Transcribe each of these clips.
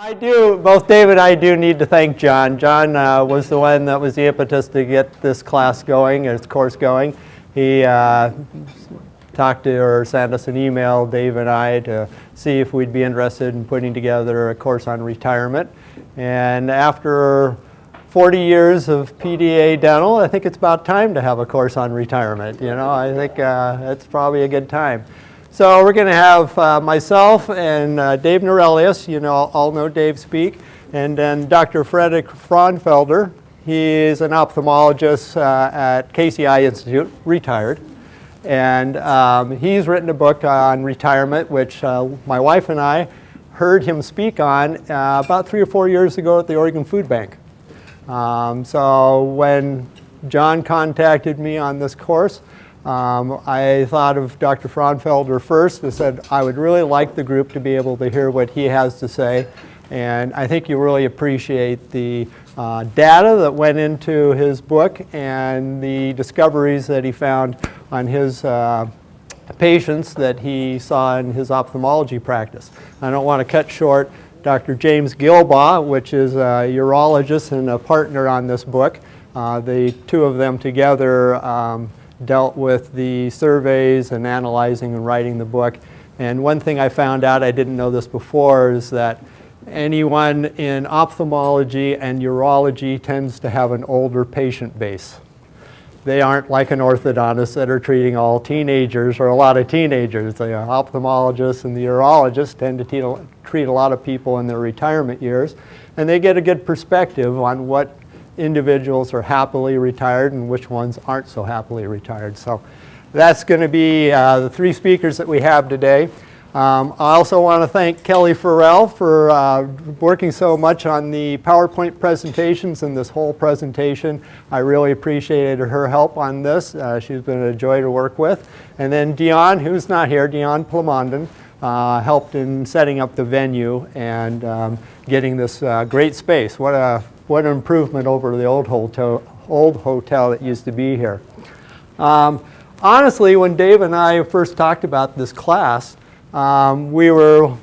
I do, both Dave and I do need to thank John. John was the one that was the impetus to get this class going, this course going. He talked to or sent us an email, Dave and I, to see if we'd be interested in putting together a course on retirement. And after 40 years of PDA dental, I think it's about time to have a course on retirement. You know, I think it's probably a good time. So we're going to have myself and Dave Norelius, you know, all know Dave speak, and then Dr. Frogg Felder. He's an ophthalmologist at KCI Institute, retired, and he's written a book on retirement, which my wife and I heard him speak on about 3 or 4 years ago at the Oregon Food Bank. So when John contacted me on this course, I thought of Dr. Frogg Felder first and said, I would really like the group to be able to hear what he has to say. And I think you really appreciate the data that went into his book and the discoveries that he found on his patients that he saw in his ophthalmology practice. I don't want to cut short Dr. James Gilbaugh, which is a urologist and a partner on this book. The two of them together dealt with the surveys and analyzing and writing the book. And one thing I found out, I didn't know this before, is that anyone in ophthalmology and urology tends to have an older patient base. They aren't like an orthodontist that are treating all teenagers or a lot of teenagers. The ophthalmologists and the urologists tend to treat a lot of people in their retirement years, and they get a good perspective on what individuals are happily retired and which ones aren't so happily retired. So that's going to be the 3 speakers that we have today. I also want to thank Kelly Farrell for working so much on the PowerPoint presentations and this whole presentation. I really appreciated her help on this. She's been a joy to work with. And then Dion, who's not here, Dion Plamondon, helped in setting up the venue and getting this great space. What an improvement over the old hotel that used to be here. Honestly, when Dave and I first talked about this class, we were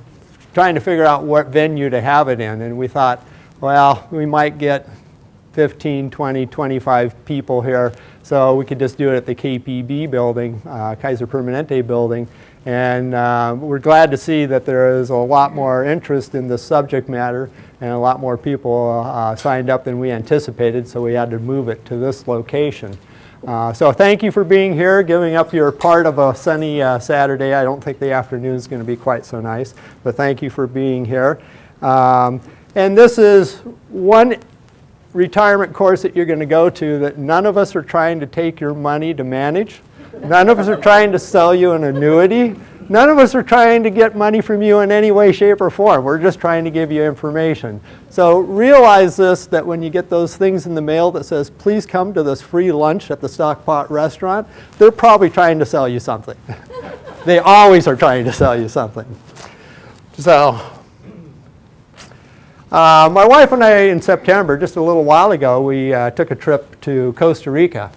trying to figure out what venue to have it in, and we thought, well, we might get 15, 20, 25 people here, so we could just do it at the KPB building, Kaiser Permanente building. And we're glad to see that there is a lot more interest in this subject matter and a lot more people signed up than we anticipated, so we had to move it to this location. So thank you for being here, giving up your part of a sunny Saturday. I don't think the afternoon is going to be quite so nice, but thank you for being here. And this is one retirement course that you're going to go to that none of us are trying to take your money to manage. None of us are trying to sell you an annuity. None of us are trying to get money from you in any way, shape, or form. We're just trying to give you information. So realize this, that when you get those things in the mail that says, please come to this free lunch at the Stockpot restaurant, they're probably trying to sell you something. They always are trying to sell you something. So my wife and I in September, just a little while ago, we took a trip to Costa Rica.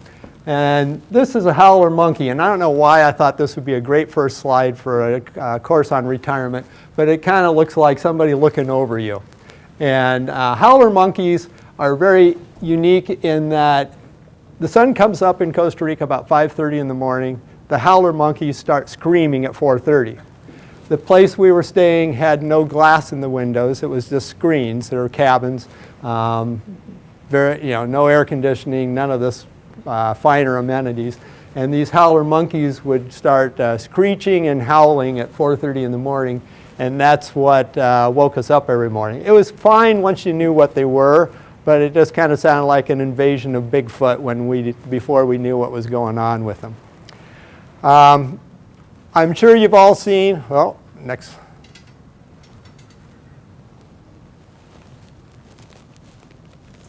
And this is a howler monkey, and I don't know why I thought this would be a great first slide for a course on retirement, but it kind of looks like somebody looking over you. And howler monkeys are very unique in that the sun comes up in Costa Rica about 5:30 in the morning. The howler monkeys start screaming at 4:30. The place we were staying had no glass in the windows. It was just screens. There were cabins, no air conditioning, none of this finer amenities, and these howler monkeys would start screeching and howling at 4:30 in the morning, and that's what woke us up every morning. It was fine once you knew what they were, but it just kind of sounded like an invasion of Bigfoot before we knew what was going on with them. I'm sure you've all seen, well, next.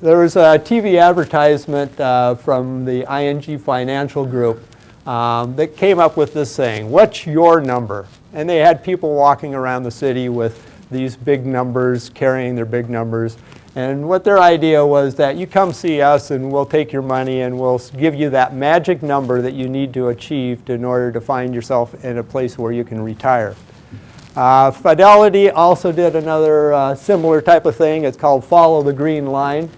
There was a TV advertisement from the ING Financial Group that came up with this saying, what's your number? And they had people walking around the city with these big numbers, carrying their big numbers. And what their idea was that you come see us and we'll take your money and we'll give you that magic number that you need to achieve in order to find yourself in a place where you can retire. Fidelity also did another similar type of thing. It's called Follow the Green Line.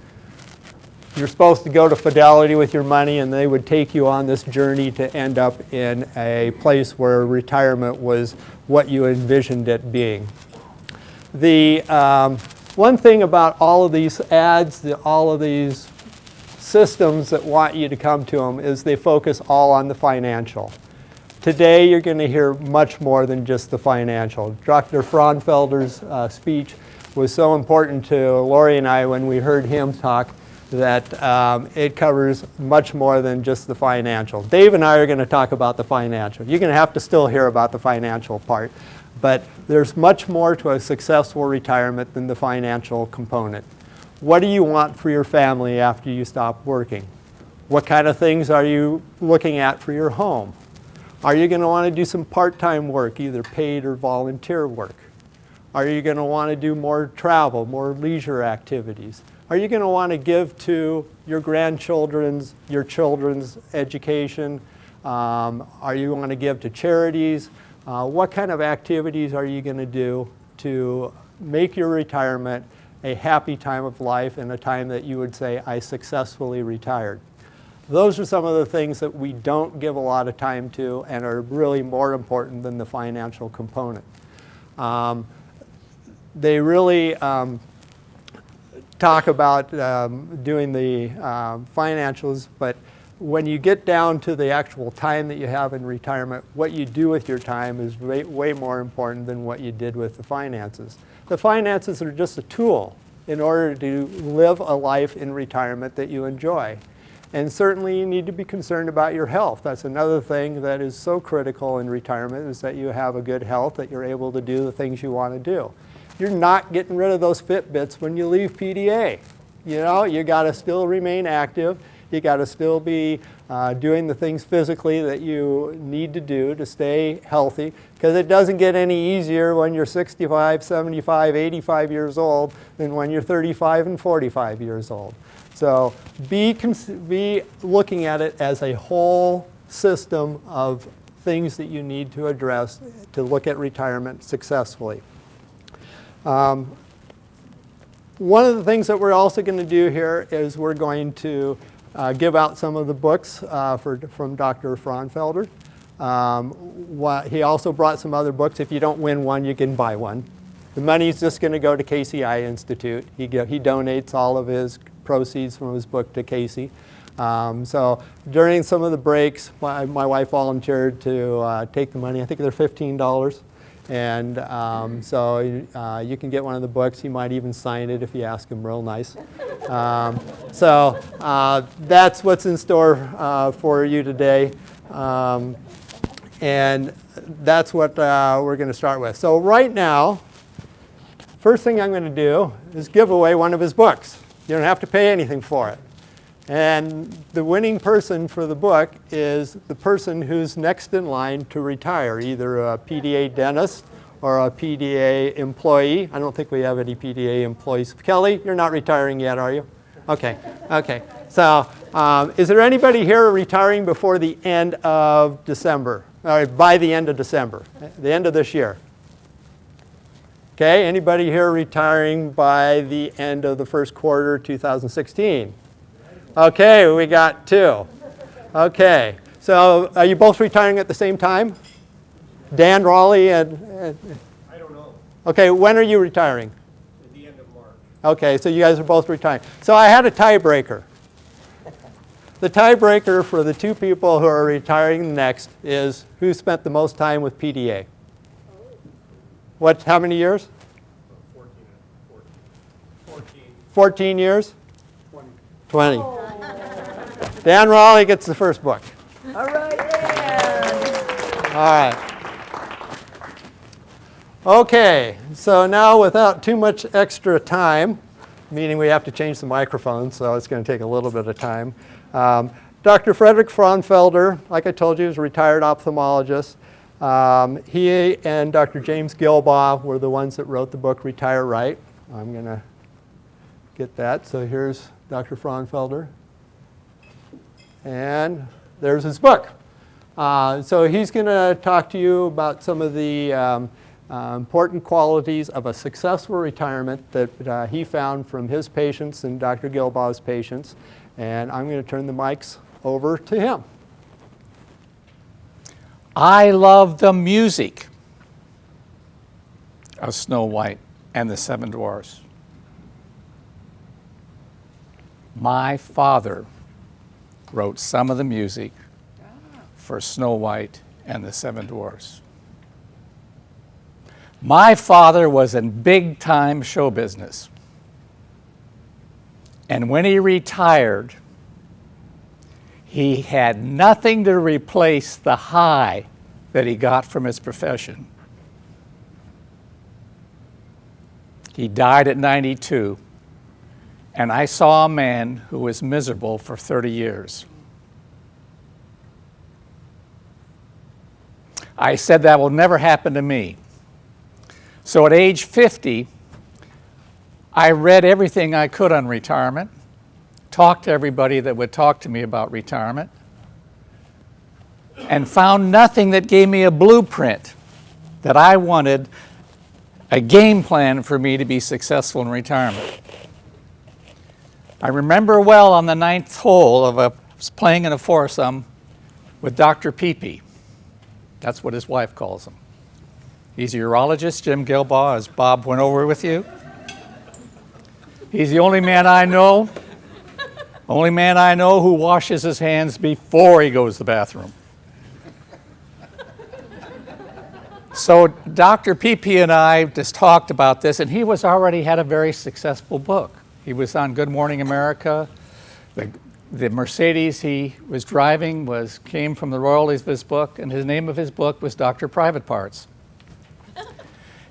You're supposed to go to Fidelity with your money, and they would take you on this journey to end up in a place where retirement was what you envisioned it being. The one thing about all of these ads, all of these systems that want you to come to them, is they focus all on the financial. Today, you're going to hear much more than just the financial. Dr. Frogg Felder's speech was so important to Lori and I when we heard him talk that it covers much more than just the financial. Dave and I are going to talk about the financial. You're going to have to still hear about the financial part, but there's much more to a successful retirement than the financial component. What do you want for your family after you stop working? What kind of things are you looking at for your home? Are you going to want to do some part-time work, either paid or volunteer work? Are you going to want to do more travel, more leisure activities? Are you going to want to give to your grandchildren's, your children's education? Are you going to give to charities? What kind of activities are you going to do to make your retirement a happy time of life and a time that you would say, I successfully retired? Those are some of the things that we don't give a lot of time to and are really more important than the financial component. They really talk about doing the financials, but when you get down to the actual time that you have in retirement, what you do with your time is way more important than what you did with the finances. The finances are just a tool in order to live a life in retirement that you enjoy. And certainly you need to be concerned about your health. That's another thing that is so critical in retirement, is that you have a good health, that you're able to do the things you want to do. You're not getting rid of those Fitbits when you leave PDA. You know, you got to still remain active. You got to still be doing the things physically that you need to do to stay healthy, because it doesn't get any easier when you're 65, 75, 85 years old than when you're 35 and 45 years old. So be looking at it as a whole system of things that you need to address to look at retirement successfully. One of the things that we're also going to do here is we're going to give out some of the books from Dr. Frogg Felder. He also brought some other books. If you don't win one, you can buy one. The money's just going to go to KCI Institute. He donates all of his proceeds from his book to Casey. So during some of the breaks, my wife volunteered to take the money. I think they're $15. And so you can get one of the books. He might even sign it if you ask him real nice. So that's what's in store for you today. And that's what we're going to start with. So right now, first thing I'm going to do is give away one of his books. You don't have to pay anything for it. And the winning person for the book is the person who's next in line to retire, either a PDA dentist or a PDA employee. I don't think we have any PDA employees. Kelly, you're not retiring yet, are you? Okay, okay. So is there anybody here retiring before the end of December? Or by the end of December, the end of this year? Okay, anybody here retiring by the end of the first quarter 2016? Okay, we got two. Okay, so are you both retiring at the same time? Dan, Raleigh, and I don't know. Okay, when are you retiring? At the end of March. Okay, so you guys are both retiring. So I had a tiebreaker. The tiebreaker for the two people who are retiring next is who spent the most time with PDA. What? How many years? 14 years? 20. Dan Raleigh gets the first book. All right, Dan. All right. Okay, so now without too much extra time, meaning we have to change the microphone, so it's going to take a little bit of time. Dr. Frogg Felder, like I told you, is a retired ophthalmologist. He and Dr. James Gilbaugh were the ones that wrote the book Retire Right. I'm going to get that. So here's Dr. Frogg Felder. And there's his book. So he's going to talk to you about some of the important qualities of a successful retirement that he found from his patients and Dr. Gilbaugh's patients. And I'm going to turn the mics over to him. I love the music of Snow White and the Seven Dwarfs. My father wrote some of the music for Snow White and the Seven Dwarfs. My father was in big-time show business. And when he retired, he had nothing to replace the high that he got from his profession. He died at 92, and I saw a man who was miserable for 30 years. I said that will never happen to me. So at age 50, I read everything I could on retirement, talked to everybody that would talk to me about retirement, and found nothing that gave me a blueprint that I wanted, a game plan for me to be successful in retirement. I remember well on the 9th hole I was playing in a foursome with Dr. Peepee. That's what his wife calls him. He's a urologist, Jim Gilbaugh, as Bob went over with you. He's the only man I know who washes his hands before he goes to the bathroom. So Dr. Peepee and I just talked about this, and he was already had a very successful book. He was on Good Morning America. The Mercedes he was driving came from the royalties of his book, and the name of his book was Dr. Private Parts.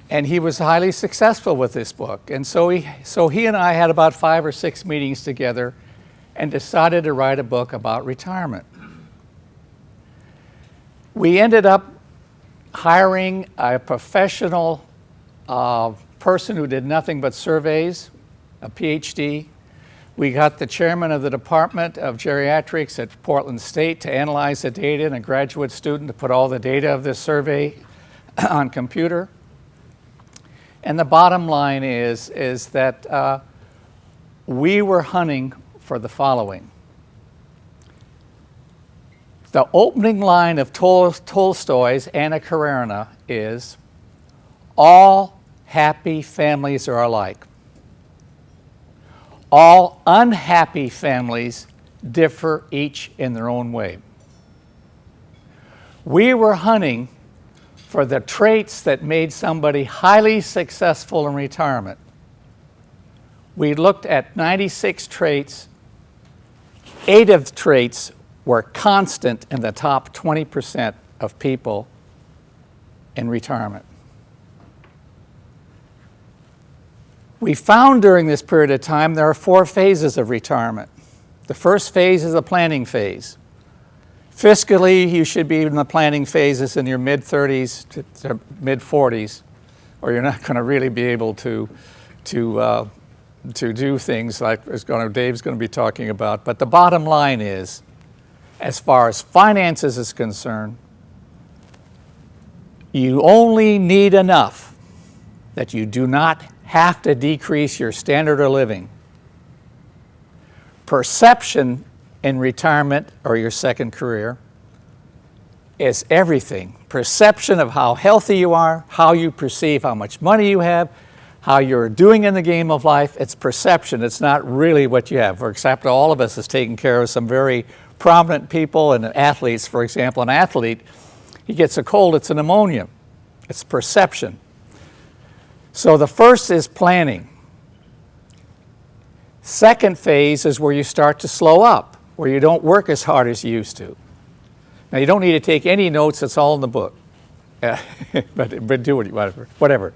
And he was highly successful with this book. And so he and I had about 5 or 6 meetings together and decided to write a book about retirement. We ended up hiring a professional person who did nothing but surveys, a PhD. We got the chairman of the Department of Geriatrics at Portland State to analyze the data, and a graduate student to put all the data of this survey on computer. And the bottom line is that we were hunting for the following. The opening line of Tolstoy's Anna Karenina is, all happy families are alike. All unhappy families differ each in their own way. We were hunting for the traits that made somebody highly successful in retirement. We looked at 96 traits. 8 of the traits were constant in the top 20% of people in retirement. We found during this period of time there are 4 phases of retirement. The first phase is the planning phase. Fiscally, you should be in the planning phases in your mid-30s to mid-40s, or you're not going to really be able to do things like Dave's going to be talking about. But the bottom line is, as far as finances is concerned, you only need enough that you do not have to decrease your standard of living. Perception in retirement or your second career is everything. Perception of how healthy you are, how you perceive how much money you have, how you're doing in the game of life. It's perception. It's not really what you have. For example, all of us has taken care of some very prominent people and athletes. For example, an athlete, he gets a cold, it's a pneumonia. It's perception. So the first is planning. Second phase is where you start to slow up, where you don't work as hard as you used to. Now, you don't need to take any notes, it's all in the book. But do it, whatever.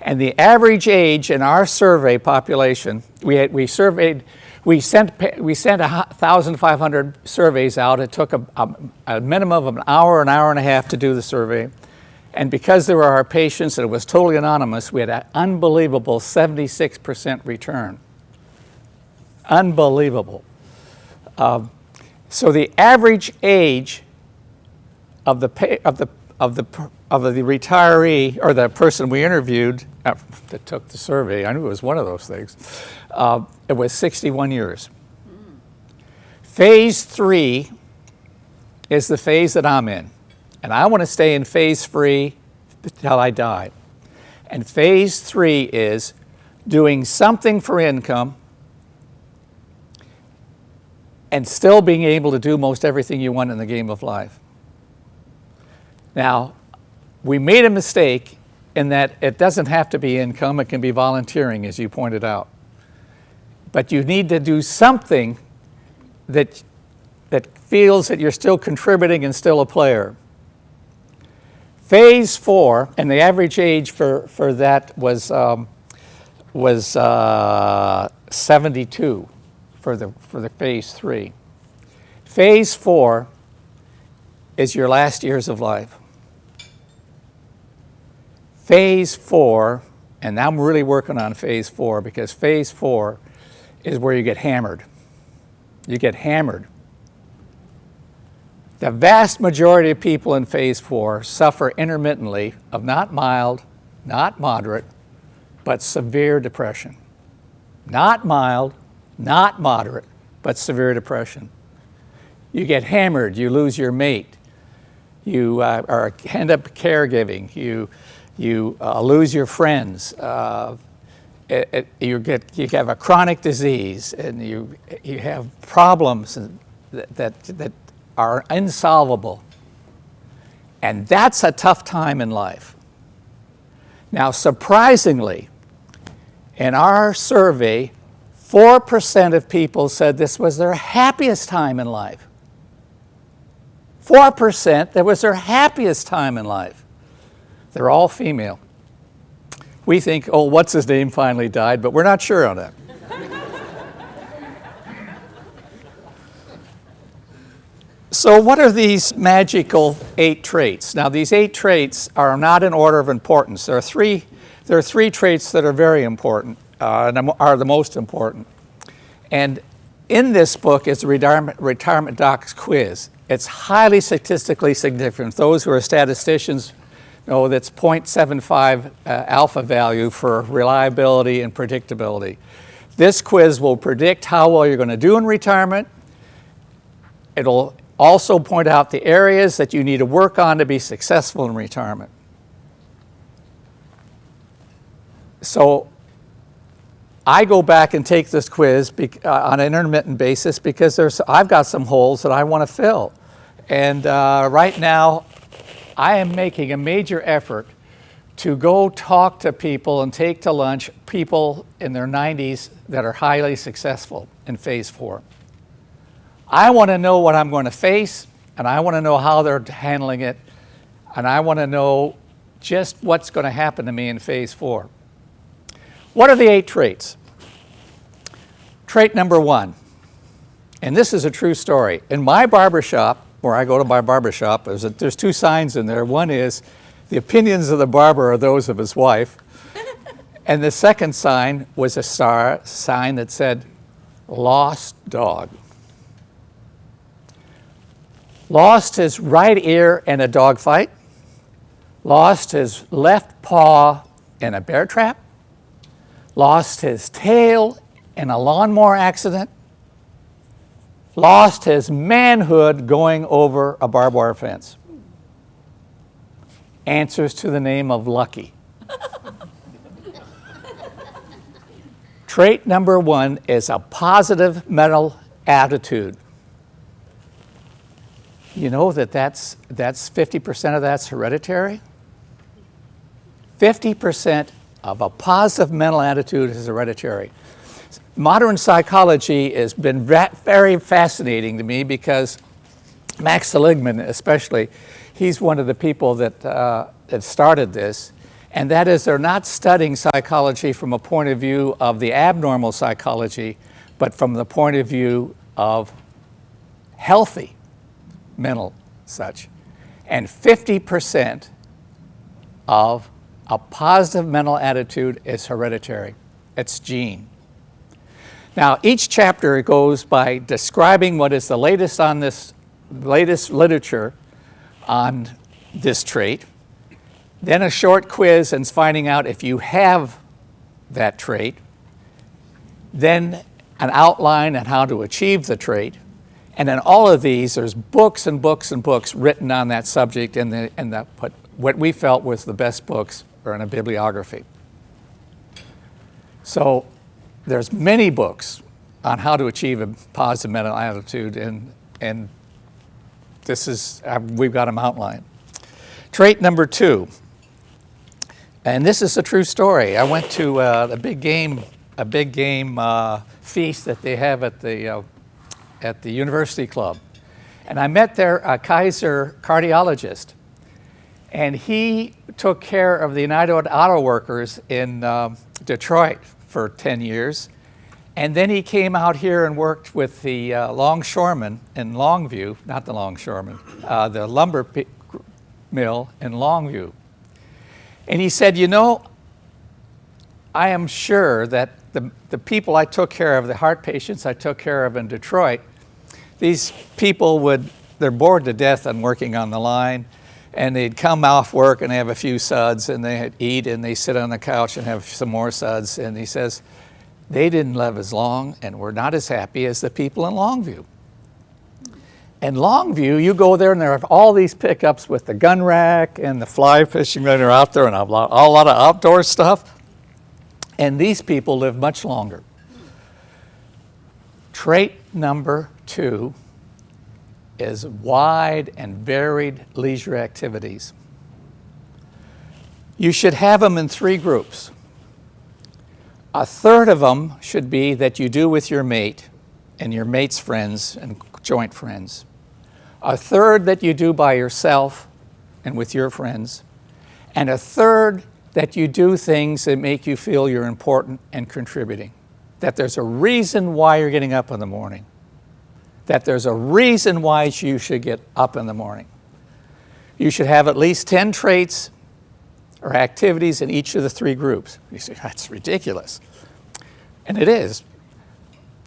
And the average age in our survey population, we sent 1,500 surveys out. It took a minimum of an hour and a half to do the survey. And because they were our patients and it was totally anonymous, we had an unbelievable 76% return. Unbelievable. So the average age of the of the retiree, or the person we interviewed that took the survey, I knew it was one of those things, it was 61 years. Phase 3 is the phase that I'm in. And I want to stay in phase 3 until I die. And phase 3 is doing something for income and still being able to do most everything you want in the game of life. Now, we made a mistake in that it doesn't have to be income, it can be volunteering, as you pointed out. But you need to do something that feels that you're still contributing and still a player. Phase 4, and the average age for that was 72 for the phase 3. Phase 4 is your last years of life. Phase 4, and I'm really working on phase 4, because phase 4 is where you get hammered. You get hammered. The vast majority of people in phase 4 suffer intermittently of not mild, not moderate, but severe depression. Not mild, not moderate, but severe depression. You get hammered, you lose your mate, you end up caregiving, you lose your friends, you have a chronic disease, and you have problems that are insolvable. And that's a tough time in life. Now, surprisingly, in our survey, 4% of people said this was their happiest time in life. 4% that was their happiest time in life. They're all female. We think, oh, what's his name finally died, but we're not sure on that. So what are these magical 8 traits? Now, these 8 traits are not in order of importance. There are three traits that are very important and are the most important. And in this book is the Retirement Docs Quiz. It's highly statistically significant. Those who are statisticians know that's 0.75 alpha value for reliability and predictability. This quiz will predict how well you're going to do in retirement. It'll also point out the areas that you need to work on to be successful in retirement. So I go back and take this quiz on an intermittent basis because I've got some holes that I want to fill. And right now, I am making a major effort to go talk to people and take to lunch people in their 90s that are highly successful in phase 4. I want to know what I'm going to face, and I want to know how they're handling it, and I want to know just what's going to happen to me in phase 4. What are the 8 traits? Trait number 1, and this is a true story. In my barbershop, where I go to my barbershop, there's 2 signs in there. One is, the opinions of the barber are those of his wife. And the second sign was a sign that said, lost dog. Lost his right ear in a dog fight, lost his left paw in a bear trap, lost his tail in a lawnmower accident, lost his manhood going over a barbed wire fence. Answers to the name of Lucky. Trait number 1 is a positive mental attitude. You know that's 50% of that's hereditary? 50% of a positive mental attitude is hereditary. Modern psychology has been very fascinating to me because Max Seligman especially, he's one of the people that started this, and that is they're not studying psychology from a point of view of the abnormal psychology, but from the point of view of healthy mental such. And 50% of a positive mental attitude is hereditary. It's gene. Now, each chapter goes by describing what is the latest literature on this trait, then a short quiz and finding out if you have that trait, then an outline on how to achieve the trait, and in all of these, there's books and books and books written on that subject, and what we felt was the best books are in a bibliography. So there's many books on how to achieve a positive mental attitude, and this is, we've got them outlined. Trait number 2, and this is a true story. I went to a big game feast that they have at the University Club, and I met their Kaiser cardiologist, and he took care of the United Auto Workers in Detroit for 10 years, and then he came out here and worked with the longshoremen in Longview, not the longshoremen, the lumber mill in Longview. And he said, you know, I am sure that the people I took care of, the heart patients I took care of in Detroit, these people they're bored to death on working on the line, and they'd come off work and have a few suds, and they'd eat, and they sit on the couch and have some more suds, and he says, they didn't live as long and were not as happy as the people in Longview. In Longview, you go there and there are all these pickups with the gun rack and the fly fishing that are out there and a lot of outdoor stuff. And these people live much longer. Trait number 2 is wide and varied leisure activities. You should have them in 3 groups. A third of them should be that you do with your mate and your mate's friends and joint friends. A third that you do by yourself and with your friends. And a third that you do things that make you feel you're important and contributing. That there's a reason why you're getting up in the morning. That there's a reason why you should get up in the morning. You should have at least 10 traits or activities in each of the 3 groups. You say, that's ridiculous. And it is.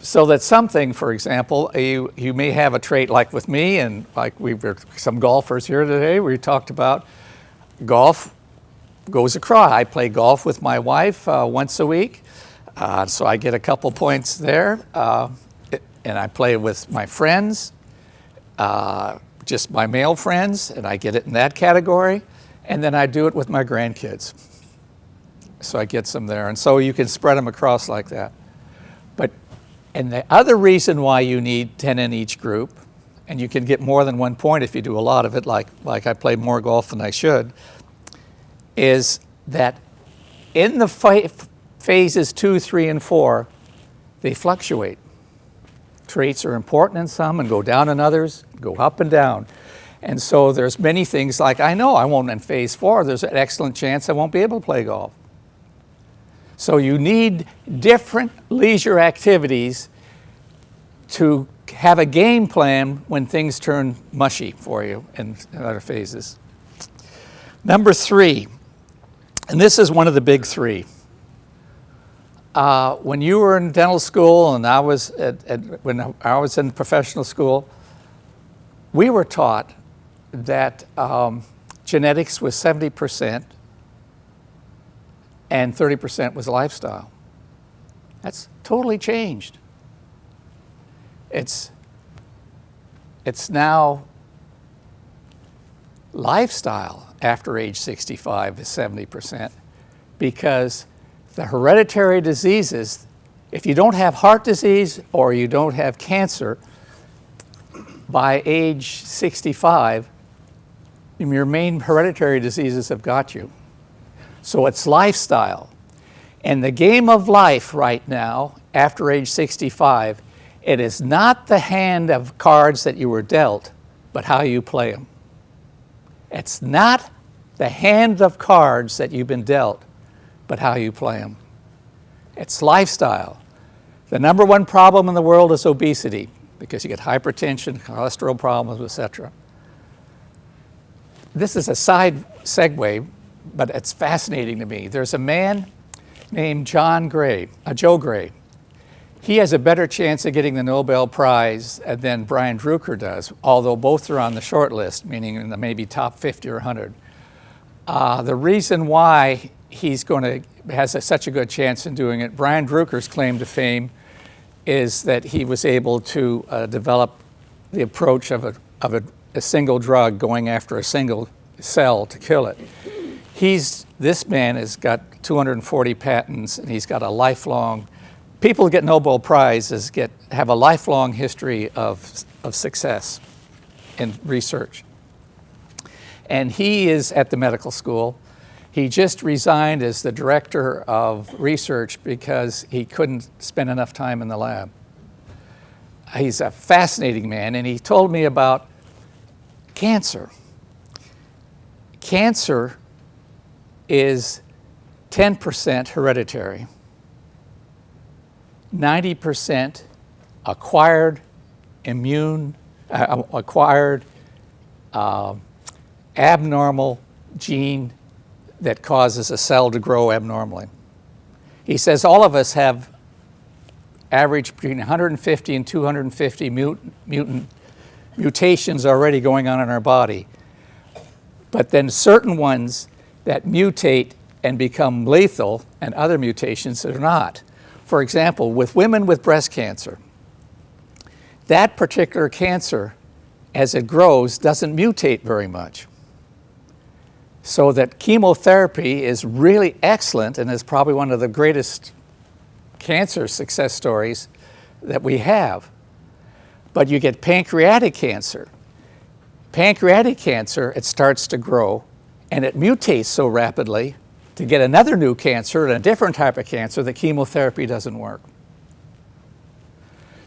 So that something, for example, you may have a trait like with me, and like we were some golfers here today, we talked about golf goes across. I play golf with my wife once a week, so I get a couple points there. And I play with my friends, just my male friends, and I get it in that category. And then I do it with my grandkids. So I get some there. And so you can spread them across like that. And the other reason why you need 10 in each group, and you can get more than 1 point if you do a lot of it, like I play more golf than I should, is that in the phases 2, 3, and 4, they fluctuate. Traits are important in some and go down in others, go up and down. And so there's many things like, I know I won't in phase 4, there's an excellent chance I won't be able to play golf. So you need different leisure activities to have a game plan when things turn mushy for you in other phases. Number 3, and this is one of the big 3. When you were in dental school and I was when I was in professional school, we were taught that genetics was 70% and 30% was lifestyle. That's totally changed. It's now lifestyle after age 65 is 70%, because the hereditary diseases, if you don't have heart disease or you don't have cancer by age 65, your main hereditary diseases have got you. So it's lifestyle. And the game of life right now, after age 65, it is not the hand of cards that you were dealt, but how you play them. It's not the hand of cards that you've been dealt, but how you play them. It's lifestyle. The number 1 problem in the world is obesity, because you get hypertension, cholesterol problems, etc. This is a side segue, but it's fascinating to me. There's a man named Joe Gray. He has a better chance of getting the Nobel Prize than Brian Druker does, although both are on the short list, meaning in the maybe top 50 or 100. The reason why he's has such a good chance in doing it, Brian Drucker's claim to fame is that he was able to develop the approach of a single drug going after a single cell to kill it. This man has got 240 patents, and he's got a lifelong, people who get Nobel Prizes have a lifelong history of success in research. And he is at the medical school. He just resigned as the director of research because he couldn't spend enough time in the lab. He's a fascinating man, and he told me about cancer. Cancer is 10% hereditary, 90% acquired abnormal gene that causes a cell to grow abnormally. He says all of us have average between 150 and 250 mutations already going on in our body. But then certain ones that mutate and become lethal, and other mutations that are not. For example, with women with breast cancer, that particular cancer, as it grows, doesn't mutate very much. So that chemotherapy is really excellent and is probably one of the greatest cancer success stories that we have. But you get pancreatic cancer. Pancreatic cancer, it starts to grow, and it mutates so rapidly to get another new cancer and a different type of cancer that chemotherapy doesn't work.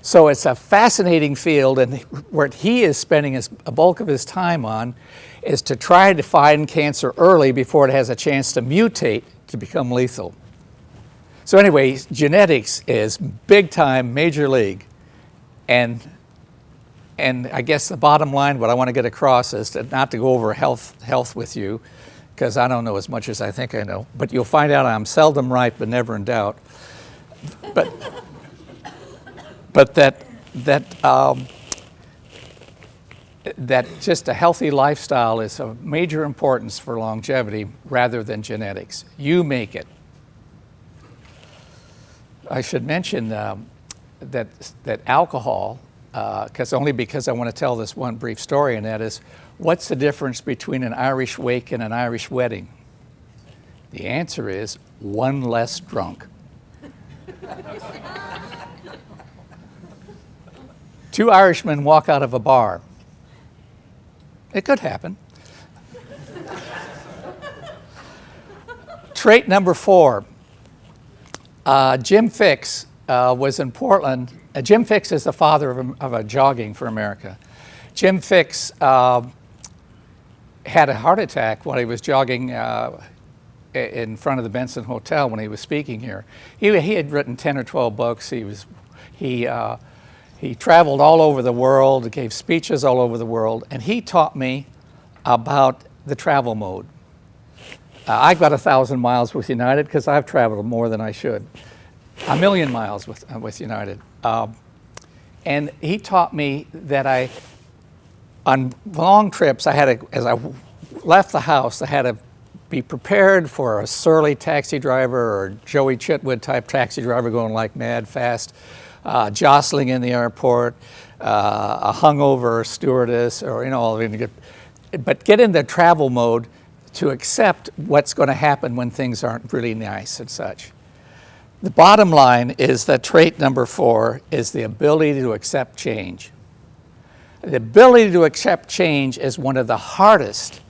So it's a fascinating field, and what he is spending a bulk of his time on is to try to find cancer early before it has a chance to mutate to become lethal. So anyway, genetics is big time, major league. And I guess the bottom line, what I want to get across is not to go over health with you, because I don't know as much as I think I know. But you'll find out I'm seldom right, but never in doubt. But that just a healthy lifestyle is of major importance for longevity rather than genetics. You make it. I should mention that alcohol, only because I want to tell this one brief story, and that is, what's the difference between an Irish wake and an Irish wedding? The answer is one less drunk. Two Irishmen walk out of a bar. It could happen. Trait number 4. Jim Fixx was in Portland. Jim Fixx is the father of a jogging for America. Jim Fixx had a heart attack while he was jogging in front of the Benson Hotel when he was speaking here. He had written 10 or 12 books. He traveled all over the world, gave speeches all over the world, and he taught me about the travel mode. I've got 1,000 miles with United because I've traveled more than I should. 1,000,000 miles with United. And he taught me that on long trips, as I left the house, I had to be prepared for a surly taxi driver or Joey Chitwood type taxi driver going like mad fast, jostling in the airport, a hungover stewardess, or but get in the travel mode to accept what's going to happen when things aren't really nice and such. The bottom line is that trait number 4 is the ability to accept change. The ability to accept change is one of the hardest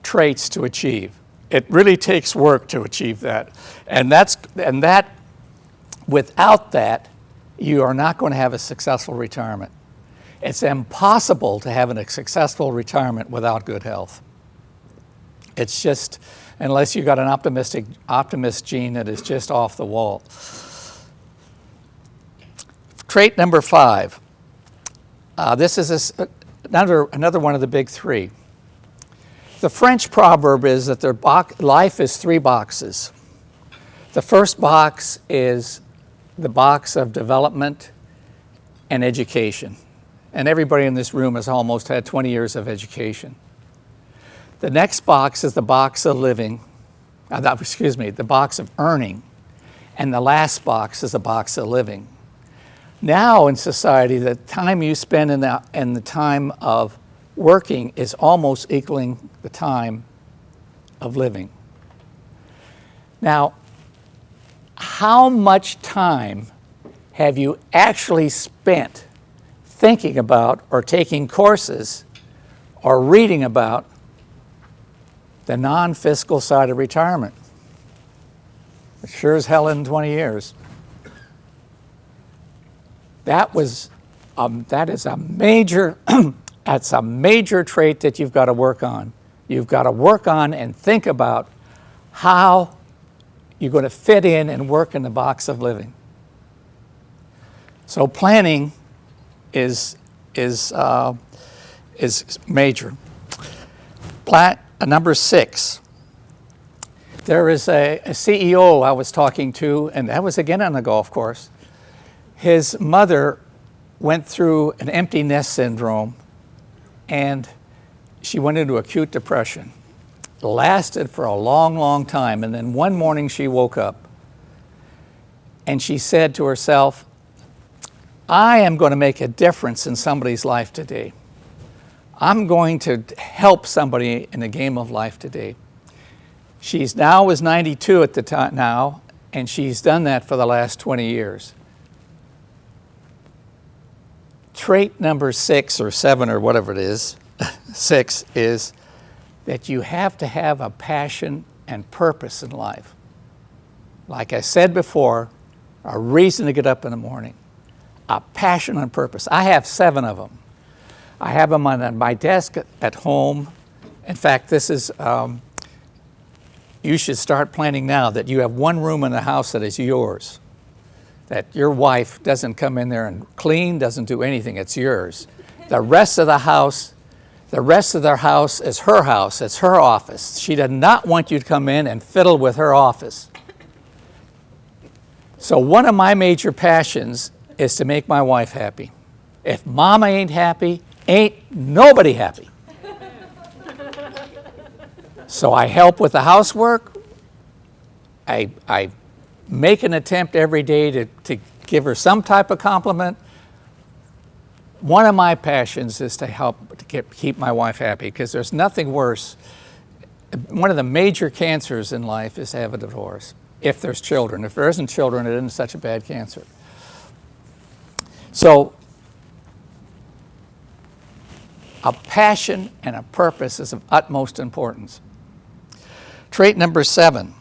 traits to achieve. It really takes work to achieve that. And without that, you are not going to have a successful retirement. It's impossible to have a successful retirement without good health. It's just, unless you've got an optimist gene that is just off the wall. Trait number 5. This is another one of the big 3. The French proverb is that life is 3 boxes. The first box is the box of development and education. And everybody in this room has almost had 20 years of education. The next box is the box of living, the box of earning. And the last box is a box of living. Now in society, the time you spend in the time of working is almost equaling the time of living. Now, how much time have you actually spent thinking about or taking courses or reading about the non-fiscal side of retirement? It sure as hell in 20 years. That is a major, that's a major trait that you've got to work on. You've got to work on and think about how you're going to fit in and work in the box of living. So planning is major. Number 6. There is a CEO I was talking to, and that was again on the golf course. His mother went through an empty nest syndrome, and she went into acute depression. It lasted for a long, long time, and then one morning she woke up, and she said to herself, I am going to make a difference in somebody's life today. I'm going to help somebody in the game of life today. She's now is 92 at the time now, and she's done that for the last 20 years. Trait number 6 or 7 or whatever it is, 6 is that you have to have a passion and purpose in life. Like I said before, a reason to get up in the morning, a passion and purpose. I have 7 of them. I have them on my desk at home. In fact, this is, you should start planning now that you have one room in the house that is yours, that your wife doesn't come in there and clean, doesn't do anything, it's yours. The rest of the house, the rest of their house is her house, it's her office. She does not want you to come in and fiddle with her office. So one of my major passions is to make my wife happy. If mama ain't happy, ain't nobody happy. So I help with the housework. I make an attempt every day to give her some type of compliment. One of my passions is to help to keep my wife happy, because there's nothing worse. One of the major cancers in life is to have a divorce, if there's children. If there isn't children, it isn't such a bad cancer. So a passion and a purpose is of utmost importance. Trait number 7.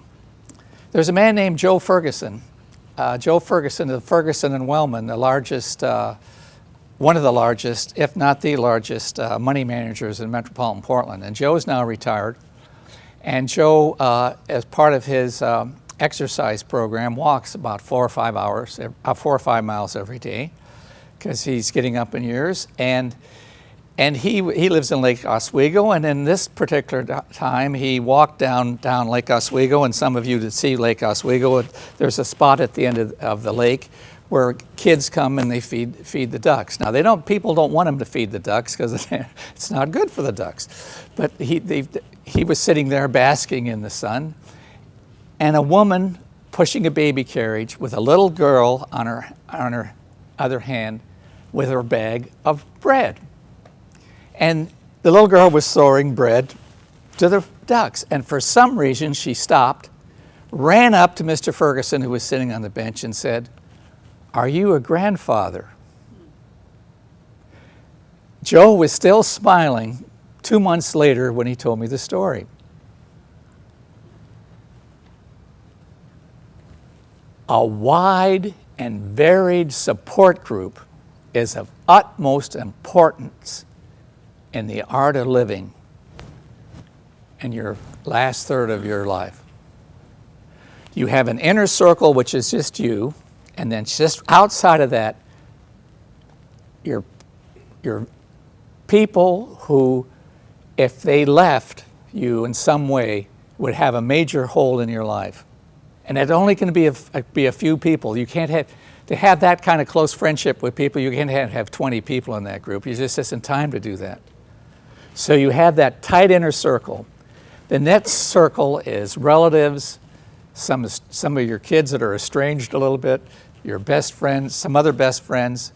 There's a man named Joe Ferguson. Joe Ferguson of Ferguson and Wellman, the largest, one of the largest, if not the largest, money managers in metropolitan Portland. And Joe is now retired. And Joe, as part of his exercise program, walks about 4 or 5 miles every day, because he's getting up in years. And he lives in Lake Oswego, and in this particular time, he walked down Lake Oswego, and some of you that see Lake Oswego, there's a spot at the end of the lake where kids come and they feed the ducks. Now, people don't want him to feed the ducks because it's not good for the ducks. But he was sitting there basking in the sun, and a woman pushing a baby carriage with a little girl on her other hand with her bag of bread. And the little girl was throwing bread to the ducks. And for some reason, she stopped, ran up to Mr. Ferguson, who was sitting on the bench, and said, "Are you a grandfather?" Joe was still smiling 2 months later when he told me the story. A wide and varied support group is of utmost importance in the art of living in your last third of your life. You have an inner circle, which is just you, and then just outside of that, your people who, if they left you in some way, would have a major hole in your life. And it only can be a few people. You can't have, to have that kind of close friendship with people, you can't have 20 people in that group. You just isn't time to do that. So you have that tight inner circle. The next circle is relatives, some of your kids that are estranged a little bit, your best friends, some other best friends.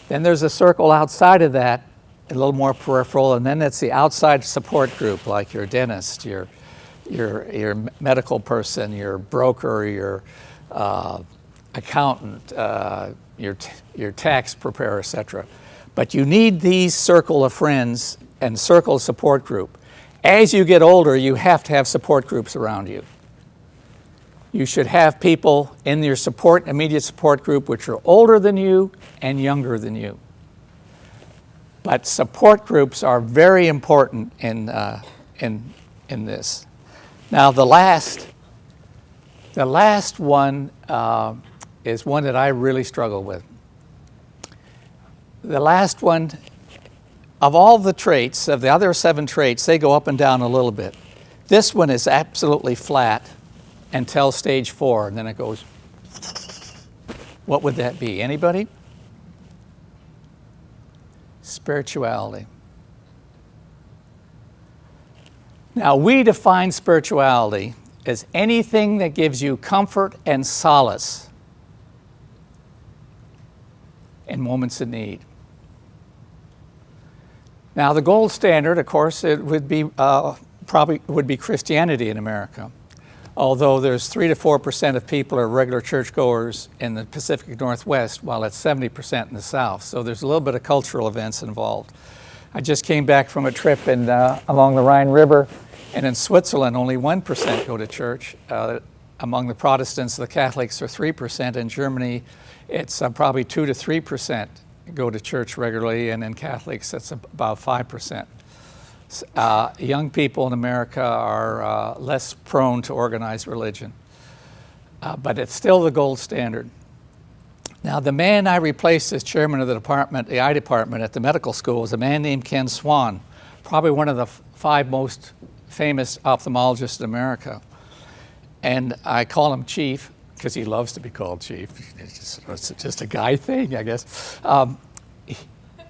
Then there's a circle outside of that, a little more peripheral, and then it's the outside support group, like your dentist, your medical person, your broker, your accountant, your tax preparer, etc. But you need these circle of friends and circle support group. As you get older, you have to have support groups around you. You should have people in your immediate support group which are older than you and younger than you. But support groups are very important in this. Now the last one is one that I really struggle with. The last one, of all the traits, of the other 7 traits, they go up and down a little bit. This one is absolutely flat until stage 4, and then it goes. What would that be? Anybody? Spirituality. Now, we define spirituality as anything that gives you comfort and solace in moments of need. Now, the gold standard, of course, it would be probably would be Christianity in America. Although there's 3 to 4% of people are regular churchgoers in the Pacific Northwest, while it's 70% in the South. So there's a little bit of cultural events involved. I just came back from a trip along the Rhine River, and in Switzerland, only 1% go to church. Among the Protestants, the Catholics are 3%. In Germany, it's probably 2 to 3% go to church regularly, and in Catholics, it's about 5%. Young people in America are less prone to organized religion, but it's still the gold standard. Now, the man I replaced as chairman of the eye department at the medical school is a man named Ken Swan, probably one of the 5 most famous ophthalmologists in America. And I call him Chief because he loves to be called Chief. It's just a guy thing, I guess. And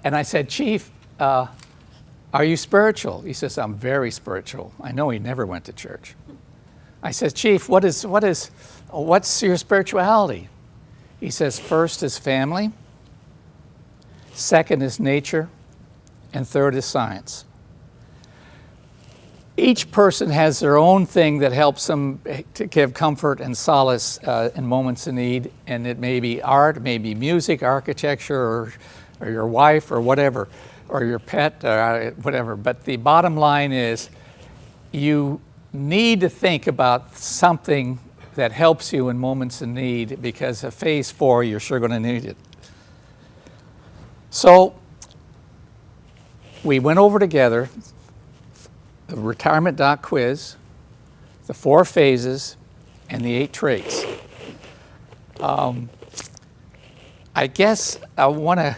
I said, Chief, are you spiritual? He says, I'm very spiritual. I know he never went to church. I said, Chief, what's your spirituality? He says, first is family, second is nature, and third is science. Each person has their own thing that helps them to give comfort and solace in moments of need, and it may be art, it may be music, architecture, or your wife, or whatever, or your pet, or whatever. But the bottom line is you need to think about something that helps you in moments of need, because at phase 4, you're sure going to need it. So we went over together the retirement doc quiz, the 4 phases, and the 8 traits. I guess I want to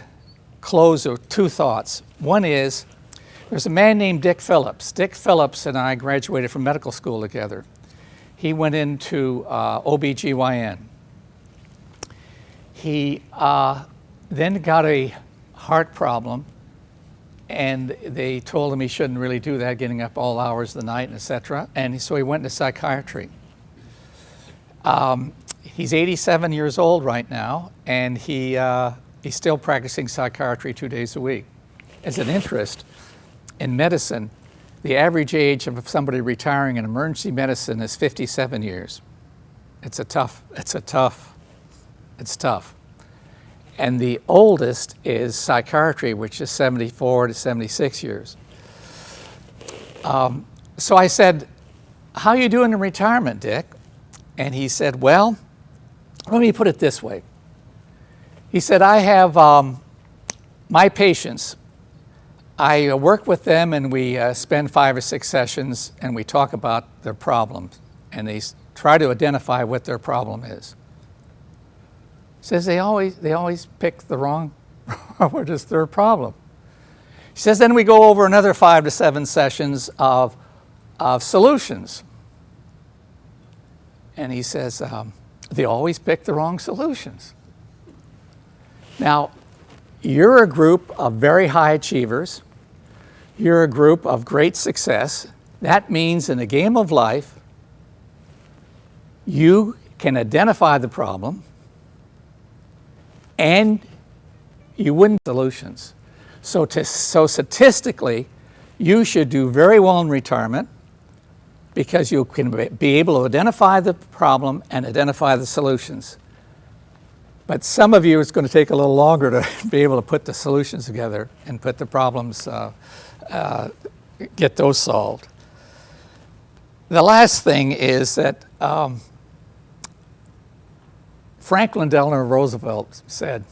close with 2 thoughts. One is, there's a man named Dick Phillips. Dick Phillips and I graduated from medical school together. He went into OBGYN. He then got a heart problem, and they told him he shouldn't really do that, getting up all hours of the night, etc. And so he went into psychiatry. He's 87 years old right now, and he's still practicing psychiatry 2 days a week. As an interest in medicine, the average age of somebody retiring in emergency medicine is 57 years. It's tough. And the oldest is psychiatry, which is 74 to 76 years. So I said, how are you doing in retirement, Dick? And he said, well, let me put it this way. He said, I have my patients. I work with them, and we spend 5 or 6 sessions, and we talk about their problems, and they try to identify what their problem is. Says they always pick the wrong, what is their problem? He says then we go over another 5 to 7 sessions of solutions. And he says they always pick the wrong solutions. Now, you're a group of very high achievers. You're a group of great success. That means in a game of life, you can identify the problem and you win solutions. So statistically, you should do very well in retirement because you can be able to identify the problem and identify the solutions. But some of you, it's going to take a little longer to be able to put the solutions together and put the problems, get those solved. The last thing is that Franklin Delano Roosevelt said,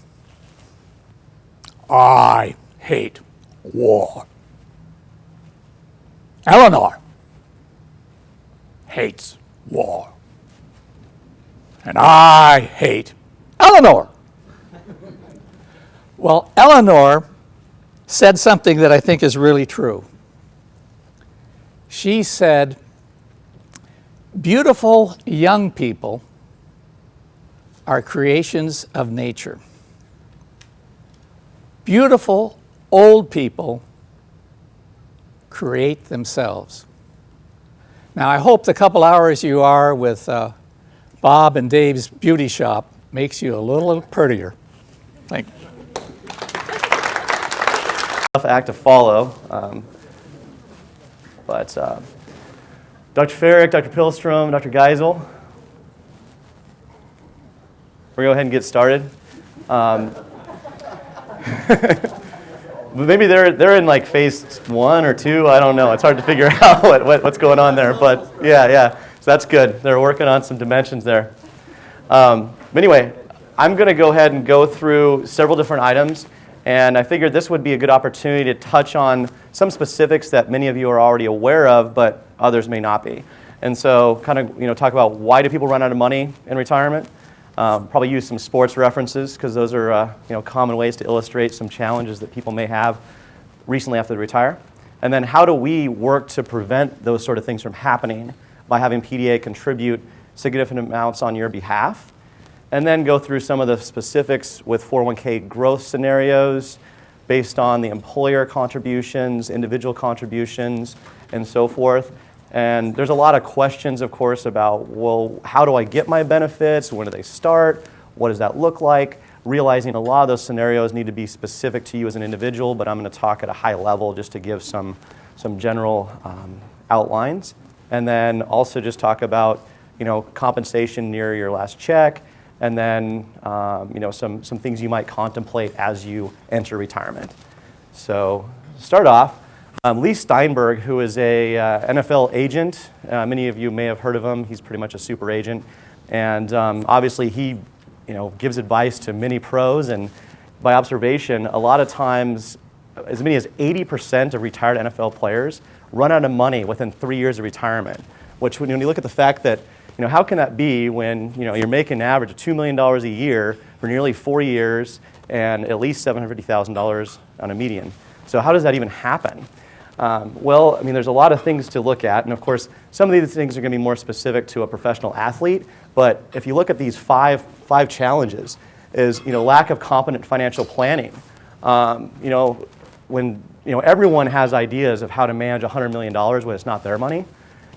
"I hate war." Eleanor hates war. And I hate Eleanor. Well, Eleanor said something that I think is really true. She said, "Beautiful young people are creations of nature. Beautiful old people create themselves." Now, I hope the couple hours you are with Bob and Dave's beauty shop makes you a little prettier. Thank you. Tough act to follow, but Dr. Farrick, Dr. Pillstrom, Dr. Geisel, we're going to go ahead and get started. Maybe they're in like phase 1 or 2. I don't know. It's hard to figure out what's going on there. But yeah. So that's good. They're working on some dimensions there. But anyway, I'm going to go ahead and go through several different items. And I figured this would be a good opportunity to touch on some specifics that many of you are already aware of, but others may not be. And so kind of talk about why do people run out of money in retirement. Probably use some sports references because those are common ways to illustrate some challenges that people may have recently after they retire. And then how do we work to prevent those sort of things from happening by having PDA contribute significant amounts on your behalf. And then go through some of the specifics with 401k growth scenarios based on the employer contributions, individual contributions, and so forth. And there's a lot of questions, of course, about, well, how do I get my benefits? When do they start? What does that look like? Realizing a lot of those scenarios need to be specific to you as an individual, but I'm going to talk at a high level just to give some general outlines. And then also just talk about, compensation near your last check, and then, some things you might contemplate as you enter retirement. So, start off. Leigh Steinberg, who is a NFL agent, many of you may have heard of him. He's pretty much a super agent, and obviously he, gives advice to many pros. And by observation, a lot of times, as many as 80% of retired NFL players run out of money within 3 years of retirement. Which, when you look at the fact that, how can that be when you're making an average of $2 million a year for nearly 4 years and at least $750,000 on a median? So how does that even happen? Well, there's a lot of things to look at, and of course, some of these things are going to be more specific to a professional athlete. But if you look at these five challenges, is lack of competent financial planning. When everyone has ideas of how to manage $100 million when it's not their money,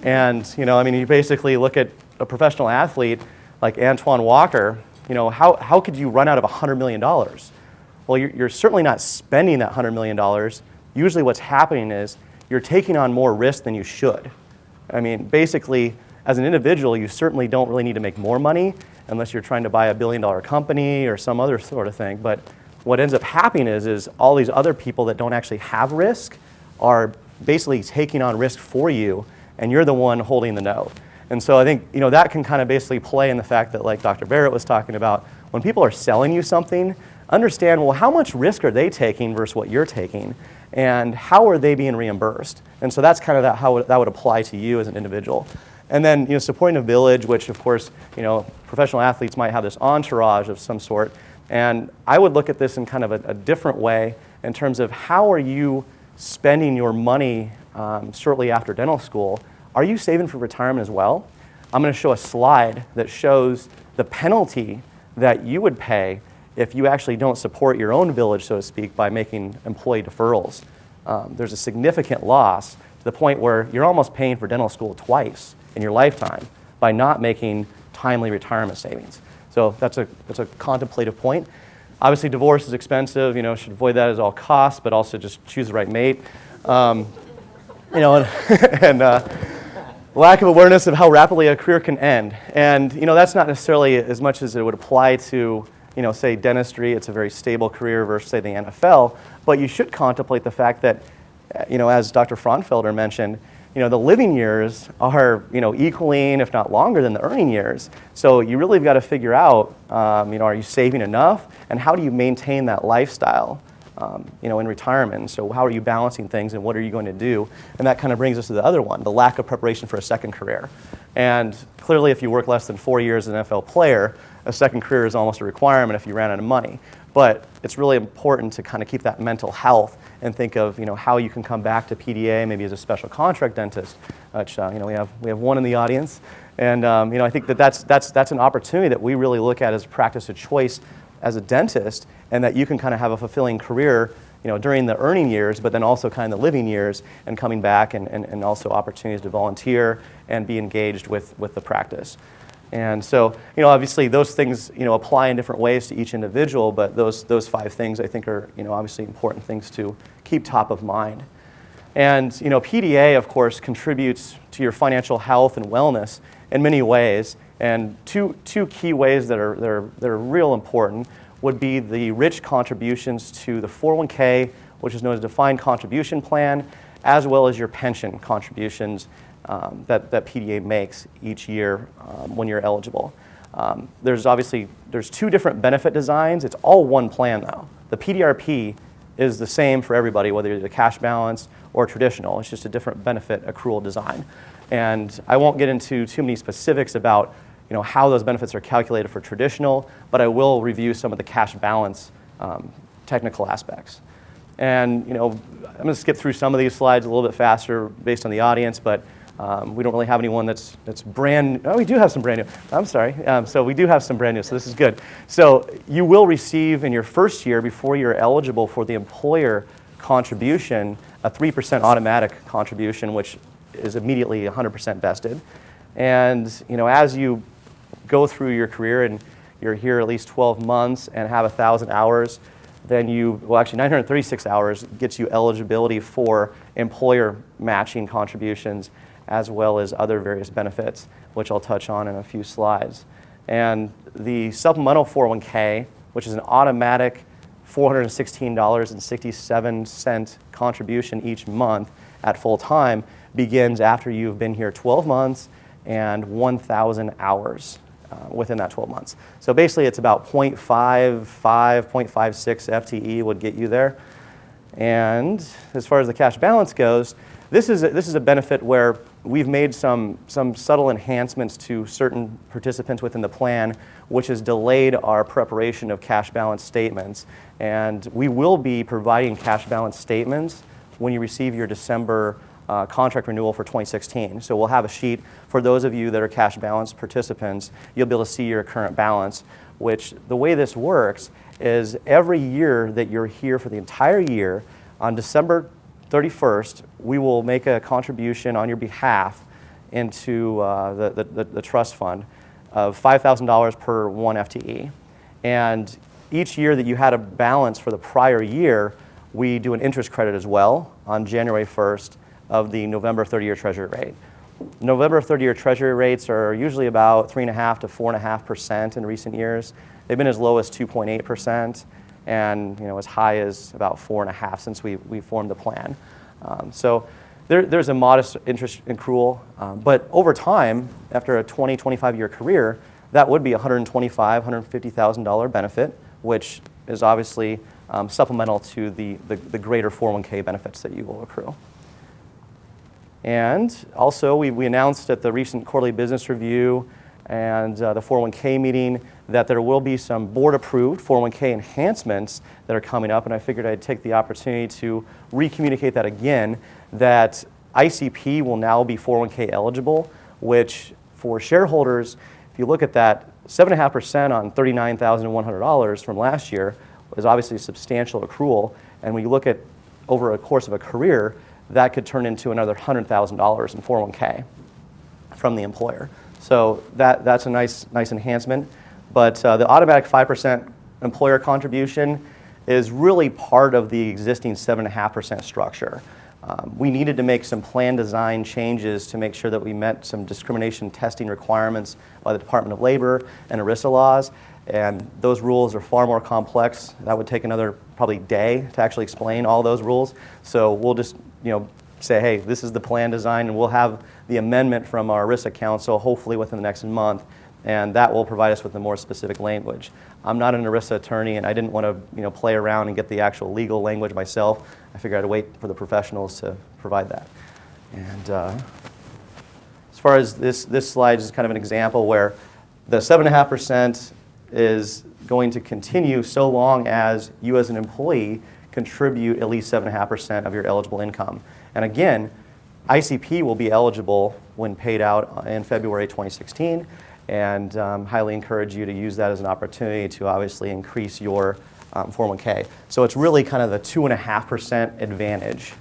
and you basically look at a professional athlete like Antoine Walker. How could you run out of $100 million? Well, you're certainly not spending that $100 million. Usually what's happening is you're taking on more risk than you should. Basically, as an individual, you certainly don't really need to make more money unless you're trying to buy a $1 billion company or some other sort of thing. But what ends up happening is all these other people that don't actually have risk are basically taking on risk for you, and you're the one holding the note. And so I think that can kind of basically play in the fact that, like Dr. Barrett was talking about, when people are selling you something, understand, well, how much risk are they taking versus what you're taking? And how are they being reimbursed? And so that's kind of how that would apply to you as an individual. And then, supporting a village, which of course, professional athletes might have this entourage of some sort. And I would look at this in kind of a different way in terms of how are you spending your money shortly after dental school? Are you saving for retirement as well? I'm going to show a slide that shows the penalty that you would pay if you actually don't support your own village, so to speak, by making employee deferrals. There's a significant loss to the point where you're almost paying for dental school twice in your lifetime by not making timely retirement savings. So that's a contemplative point. Obviously, divorce is expensive. Should avoid that at all costs, but also just choose the right mate. And lack of awareness of how rapidly a career can end. And that's not necessarily as much as it would apply to say dentistry. It's a very stable career versus say the NFL. But you should contemplate the fact that as Dr. Frogg Felder mentioned, the living years are equaling, if not longer, than the earning years. So you really have got to figure out, are you saving enough, and how do you maintain that lifestyle, in retirement? So how are you balancing things, and what are you going to do? And that kind of brings us to the other one, the lack of preparation for a second career. And clearly, if you work less than 4 years as an NFL player, a second career is almost a requirement if you ran out of money. But it's really important to kind of keep that mental health and think of how you can come back to PDA, maybe as a special contract dentist, which we have one in the audience, and I think that's an opportunity that we really look at as a practice of choice as a dentist, and that you can kind of have a fulfilling career during the earning years, but then also kind of the living years, and coming back and also opportunities to volunteer and be engaged with the practice. And so, obviously those things, apply in different ways to each individual, but those 5 things I think are, obviously important things to keep top of mind. And, PDA, of course, contributes to your financial health and wellness in many ways. And two key ways that are real important would be the rich contributions to the 401k, which is known as defined contribution plan, as well as your pension contributions that PDA makes each year when you're eligible. There's 2 different benefit designs. It's all one plan though. The PDRP is the same for everybody, whether you're the cash balance or traditional. It's just a different benefit accrual design. And I won't get into too many specifics about how those benefits are calculated for traditional, but I will review some of the cash balance technical aspects. And I'm going to skip through some of these slides a little bit faster based on the audience, but we don't really have anyone that's brand new. Oh, we do have some brand new. I'm sorry. So we do have some brand new, so this is good. So you will receive in your first year, before you're eligible for the employer contribution, a 3% automatic contribution, which is immediately 100% vested. And as you go through your career and you're here at least 12 months and have 1,000 hours, then actually 936 hours gets you eligibility for employer matching contributions, as well as other various benefits, which I'll touch on in a few slides. And the supplemental 401k, which is an automatic $416.67 contribution each month at full time, begins after you've been here 12 months and 1,000 hours within that 12 months. So basically it's about 0.55, 0.56 FTE would get you there. And as far as the cash balance goes, this is a benefit where we've made some subtle enhancements to certain participants within the plan, which has delayed our preparation of cash balance statements. And we will be providing cash balance statements when you receive your December contract renewal for 2016. So we'll have a sheet for those of you that are cash balance participants. You'll be able to see your current balance, which the way this works is every year that you're here for the entire year, on December 31st, we will make a contribution on your behalf into the trust fund of $5,000 per 1 FTE. And each year that you had a balance for the prior year, we do an interest credit as well on January 1st of the November 30-year Treasury rate. November 30-year Treasury rates are usually about 3.5% to 4.5% in recent years. They've been as low as 2.8% and as high as about 4.5% since we formed the plan. So there's a modest interest accrual, but over time, after a 20, 25-year career, that would be $125,000, $150,000 benefit, which is obviously supplemental to the greater 401k benefits that you will accrue. And also, we announced at the recent quarterly business review and the 401k meeting that there will be some board-approved 401k enhancements that are coming up, and I figured I'd take the opportunity to re-communicate that again, that ICP will now be 401k eligible, which for shareholders, if you look at that, 7.5% on $39,100 from last year is obviously a substantial accrual, and when you look at over a course of a career, that could turn into another $100,000 in 401k from the employer. So that's a nice enhancement. But the automatic 5% employer contribution is really part of the existing 7.5% structure. We needed to make some plan design changes to make sure that we met some discrimination testing requirements by the Department of Labor and ERISA laws, and those rules are far more complex. That would take another probably day to actually explain all those rules. So we'll just say, hey, this is the plan design, and we'll have the amendment from our ERISA council hopefully within the next month, and that will provide us with the more specific language. I'm not an ERISA attorney, and I didn't want to play around and get the actual legal language myself. I figured I'd wait for the professionals to provide that. And as far as this slide is kind of an example where the 7.5% is going to continue so long as you as an employee contribute at least 7.5% of your eligible income. And again, ICP will be eligible when paid out in February 2016, and highly encourage you to use that as an opportunity to obviously increase your 401k. So it's really kind of the 2.5% advantage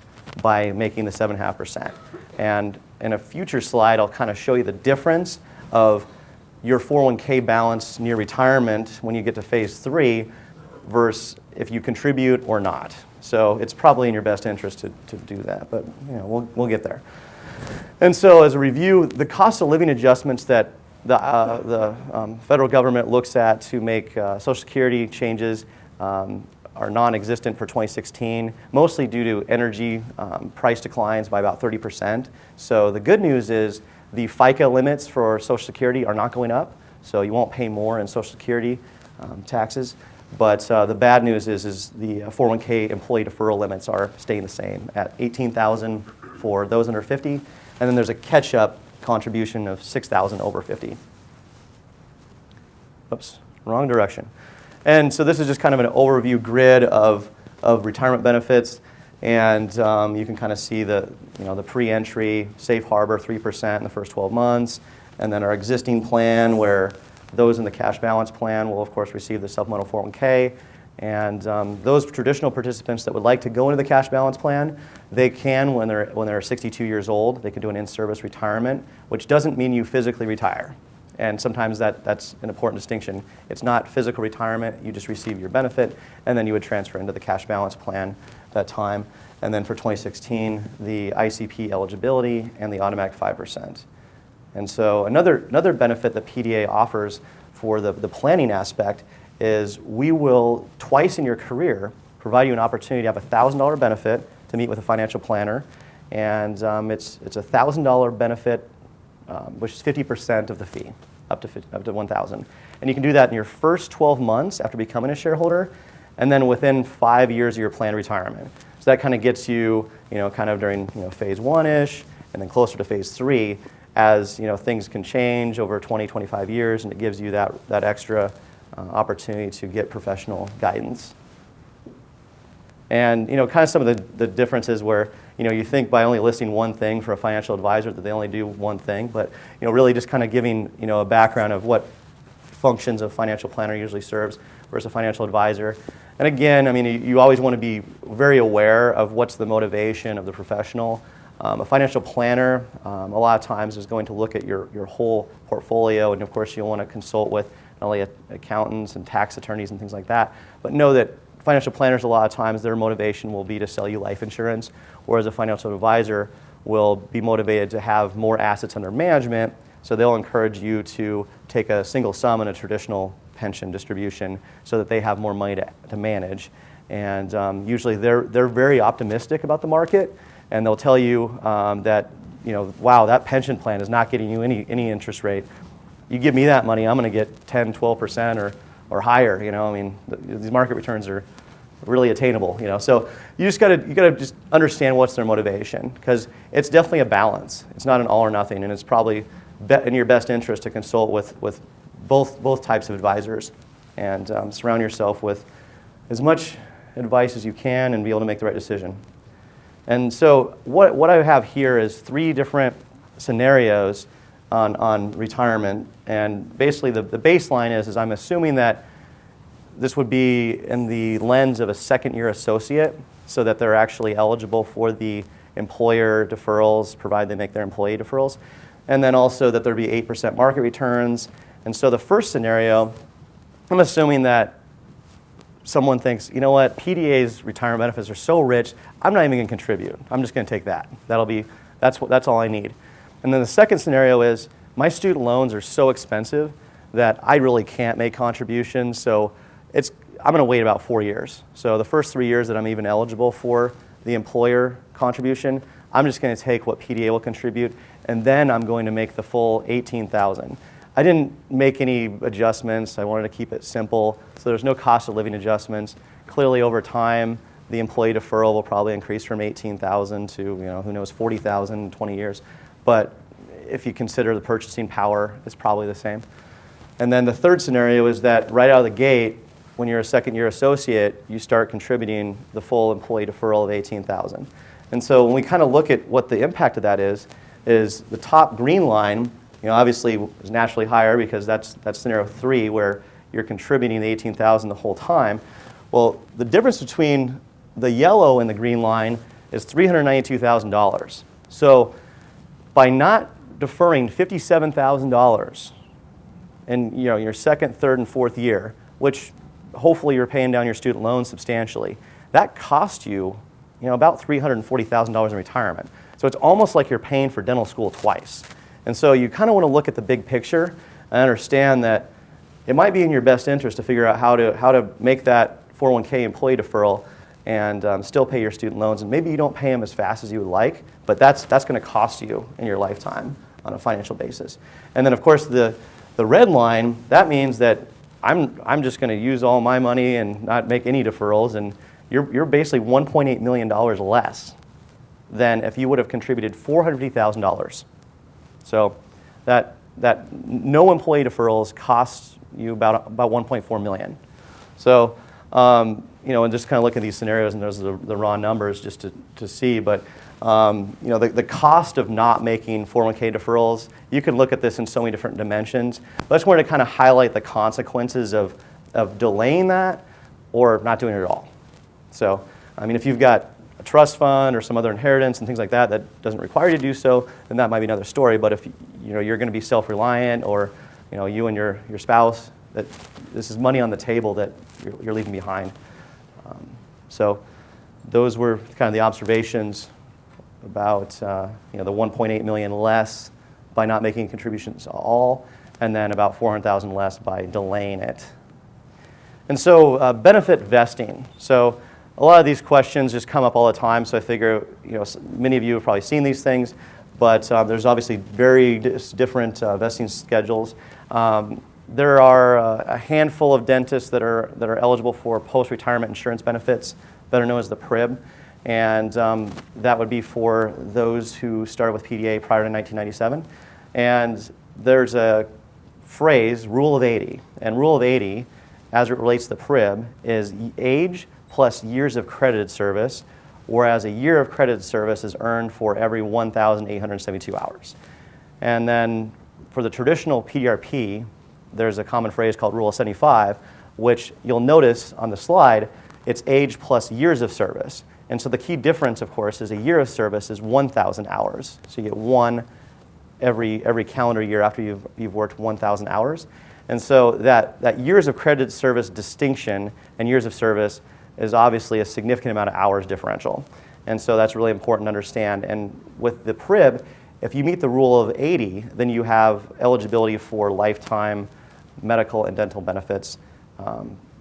by making the 7.5%. And in a future slide, I'll kind of show you the difference of your 401k balance near retirement when you get to phase 3 versus if you contribute or not. So it's probably in your best interest to do that, but we'll get there. And so as a review, the cost of living adjustments that the federal government looks at to make Social Security changes are non-existent for 2016, mostly due to energy price declines by about 30%. So the good news is the FICA limits for Social Security are not going up, so you won't pay more in Social Security taxes. But the bad news is the 401k employee deferral limits are staying the same at $18,000 for those under 50, and then there's a catch-up contribution of $6,000 over 50. Oops, wrong direction. And so this is just kind of an overview grid of retirement benefits, and you can kind of see the pre-entry safe harbor 3% in the first 12 months, and then our existing plan where those in the cash balance plan will of course receive the supplemental 401k, and those traditional participants that would like to go into the cash balance plan, they can when they're 62 years old. They can do an in-service retirement, which doesn't mean you physically retire. And sometimes that's an important distinction. It's not physical retirement. You just receive your benefit, and then you would transfer into the cash balance plan that time. And then for 2016, the ICP eligibility and the automatic 5%. And so another benefit that PDA offers for the planning aspect is we will, twice in your career, provide you an opportunity to have a $1,000 benefit to meet with a financial planner. And it's a $1,000 benefit, which is 50% of the fee, up to $1,000. And you can do that in your first 12 months after becoming a shareholder, and then within 5 years of your planned retirement. So that kind of gets you, kind of during phase 1-ish, and then closer to phase 3, as things can change over 20, 25 years, and it gives you that extra opportunity to get professional guidance. And kind of some of the differences where you think by only listing one thing for a financial advisor that they only do one thing, but really just kind of giving a background of what functions a financial planner usually serves versus a financial advisor. And again, you always want to be very aware of what's the motivation of the professional. A financial planner, a lot of times, is going to look at your whole portfolio, and of course you'll want to consult with not only accountants and tax attorneys and things like that, but know that financial planners, a lot of times, their motivation will be to sell you life insurance, whereas a financial advisor will be motivated to have more assets under management, so they'll encourage you to take a single sum in a traditional pension distribution so that they have more money to manage. And usually they're very optimistic about the market, and they'll tell you that, wow, that pension plan is not getting you any interest rate. You give me that money, I'm going to get 10, 12% or higher. These market returns are really attainable. So you gotta just understand what's their motivation, because it's definitely a balance. It's not an all or nothing, and it's probably in your best interest to consult with both types of advisors, and surround yourself with as much advice as you can and be able to make the right decision. And so what I have here is 3 different scenarios on retirement, and basically the baseline is I'm assuming that this would be in the lens of a second-year associate, so that they're actually eligible for the employer deferrals, provided they make their employee deferrals. And then also that there'd be 8% market returns. And so the first scenario, I'm assuming that someone thinks, you know what, PDA's retirement benefits are so rich, I'm not even going to contribute. I'm just going to take that. That's all I need. And then the second scenario is my student loans are so expensive that I really can't make contributions. So I'm going to wait about 4 years. So the first 3 years that I'm even eligible for the employer contribution, I'm just going to take what PDA will contribute, and then I'm going to make the full $18,000. I didn't make any adjustments. I wanted to keep it simple, so there's no cost of living adjustments. Clearly, over time, the employee deferral will probably increase from $18,000 to, who knows, $40,000 in 20 years. But if you consider the purchasing power, it's probably the same. And then the third scenario is that right out of the gate, when you're a second-year associate, you start contributing the full employee deferral of $18,000. And so when we kind of look at what the impact of that is the top green line, obviously is naturally higher because that's scenario 3 where you're contributing the $18,000 the whole time. Well, the difference between the yellow and the green line is $392,000. So by not deferring $57,000 in your second, third, and fourth year, which hopefully you're paying down your student loans substantially, that costs you, about $340,000 in retirement. So it's almost like you're paying for dental school twice. And so you kind of want to look at the big picture and understand that it might be in your best interest to figure out how to make that 401k employee deferral and still pay your student loans. And maybe you don't pay them as fast as you would like, but that's going to cost you in your lifetime on a financial basis. And then, of course, the red line, that means that I'm just going to use all my money and not make any deferrals, and you're basically $1.8 million less than if you would have contributed $450,000. So that no employee deferrals costs you about $1.4 million. So and just kind of look at these scenarios, and those are the raw numbers just to see. But the cost of not making 401k deferrals, you can look at this in so many different dimensions. But I just wanted to kind of highlight the consequences of delaying that or not doing it at all. So, if you've got a trust fund or some other inheritance and things like that that doesn't require you to do so, then that might be another story. But if you're going to be self-reliant, or you and your spouse, that this is money on the table that you're leaving behind. So those were kind of the observations about the 1.8 million less by not making contributions at all, and then about 400,000 less by delaying it. And so benefit vesting. So a lot of these questions just come up all the time, so I figure many of you have probably seen these things, but there's obviously very different vesting schedules. There are a handful of dentists that are eligible for post-retirement insurance benefits, better known as the PRIB, and that would be for those who started with PDA prior to 1997. And there's a phrase, Rule of 80, and Rule of 80, as it relates to the PRIB, is age plus years of credited service, whereas a year of credited service is earned for every 1,872 hours. And then for the traditional PDRP, there's a common phrase called Rule of 75, which you'll notice on the slide, it's age plus years of service. And so the key difference, of course, is a year of service is 1,000 hours. So you get one every calendar year after you've worked 1,000 hours. And so that years of credited service distinction and years of service is obviously a significant amount of hours differential. And so that's really important to understand. And with the PRIB, if you meet the Rule of 80, then you have eligibility for lifetime medical and dental benefits.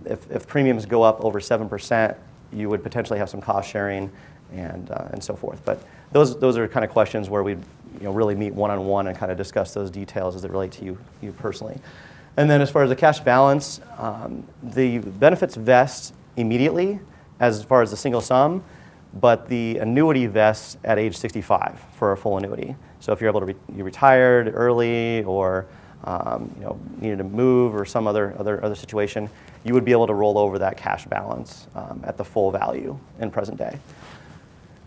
If premiums go up over 7%, you would potentially have some cost sharing and so forth. But those are kind of questions where we really meet one-on-one and kind of discuss those details as they relate to you personally. And then as far as the cash balance, the benefits vest immediately as far as the single sum, but the annuity vests at age 65 for a full annuity. So if you're able to you retired early, or needed to move, or some other situation, you would be able to roll over that cash balance at the full value in present day.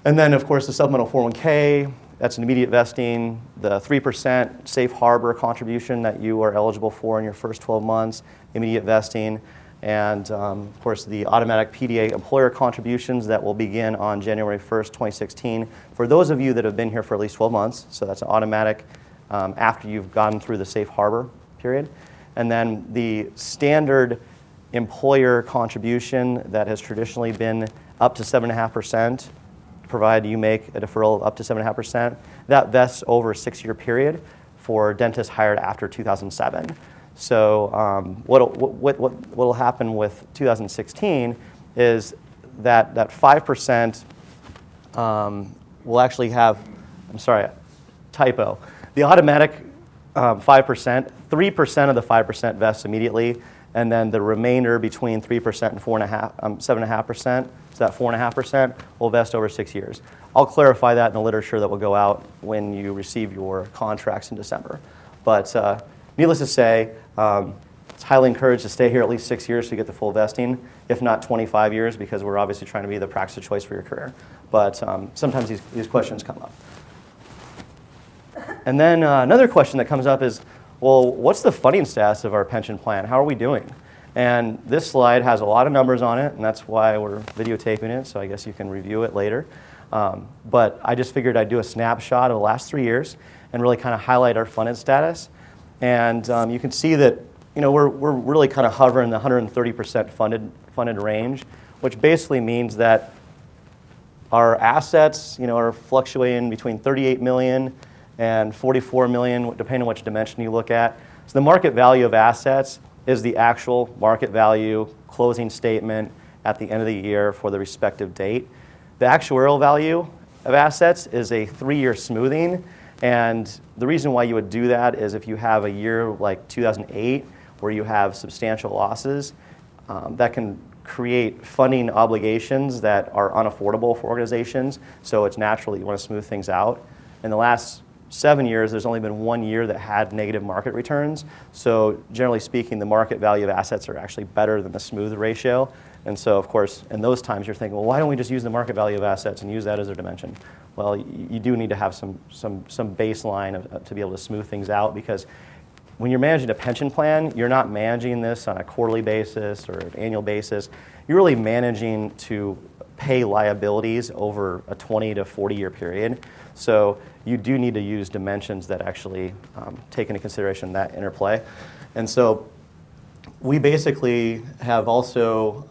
And then, of course, the supplemental 401k, that's an immediate vesting. The 3% safe harbor contribution that you are eligible for in your first 12 months, immediate vesting. And of course, the automatic PDA employer contributions that will begin on January 1st, 2016. For those of you that have been here for at least 12 months, so that's an automatic after you've gone through the safe harbor period. And then the standard employer contribution that has traditionally been up to 7.5%, provided you make a deferral of up to 7.5%, that vests over a 6-year period for dentists hired after 2007. So what will happen with 2016 is that 5% will actually have, I'm sorry, typo. The automatic 5%, 3% of the 5% vests immediately, and then the remainder between 3% and 7.5%, so that 4.5% will vest over 6 years. I'll clarify that in the literature that will go out when you receive your contracts in December. But needless to say, it's highly encouraged to stay here at least 6 years to get the full vesting, if not 25 years, because we're obviously trying to be the practice of choice for your career. But sometimes these questions come up. And then another question that comes up is, well, what's the funding status of our pension plan? How are we doing? And this slide has a lot of numbers on it, and that's why we're videotaping it, so I guess you can review it later. But I just figured I'd do a snapshot of the last 3 years and really kind of highlight our funded status. And you can see that we're really kind of hovering the 130% funded range, which basically means that our assets are fluctuating between 38 million and 44 million, depending on which dimension you look at. So the market value of assets is the actual market value closing statement at the end of the year for the respective date. The actuarial value of assets is a 3-year smoothing, and the reason why you would do that is if you have a year like 2008 where you have substantial losses, that can create funding obligations that are unaffordable for organizations, so it's natural that you want to smooth things out. In the last 7 years, there's only been 1 year that had negative market returns. So generally speaking, the market value of assets are actually better than the smooth ratio. And so, of course, in those times, you're thinking, well, why don't we just use the market value of assets and use that as a dimension? Well, you do need to have some baseline to be able to smooth things out, because when you're managing a pension plan, you're not managing this on a quarterly basis or an annual basis. You're really managing to pay liabilities over a 20 to 40-year period. So you do need to use dimensions that actually take into consideration that interplay. And so we basically have also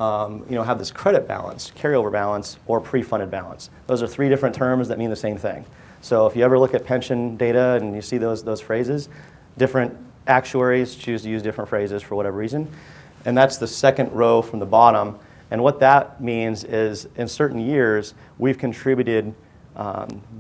have this credit balance, carryover balance, or pre-funded balance. Those are 3 different terms that mean the same thing. So if you ever look at pension data and you see those phrases, different actuaries choose to use different phrases for whatever reason. And that's the second row from the bottom. And what that means is in certain years, we've contributed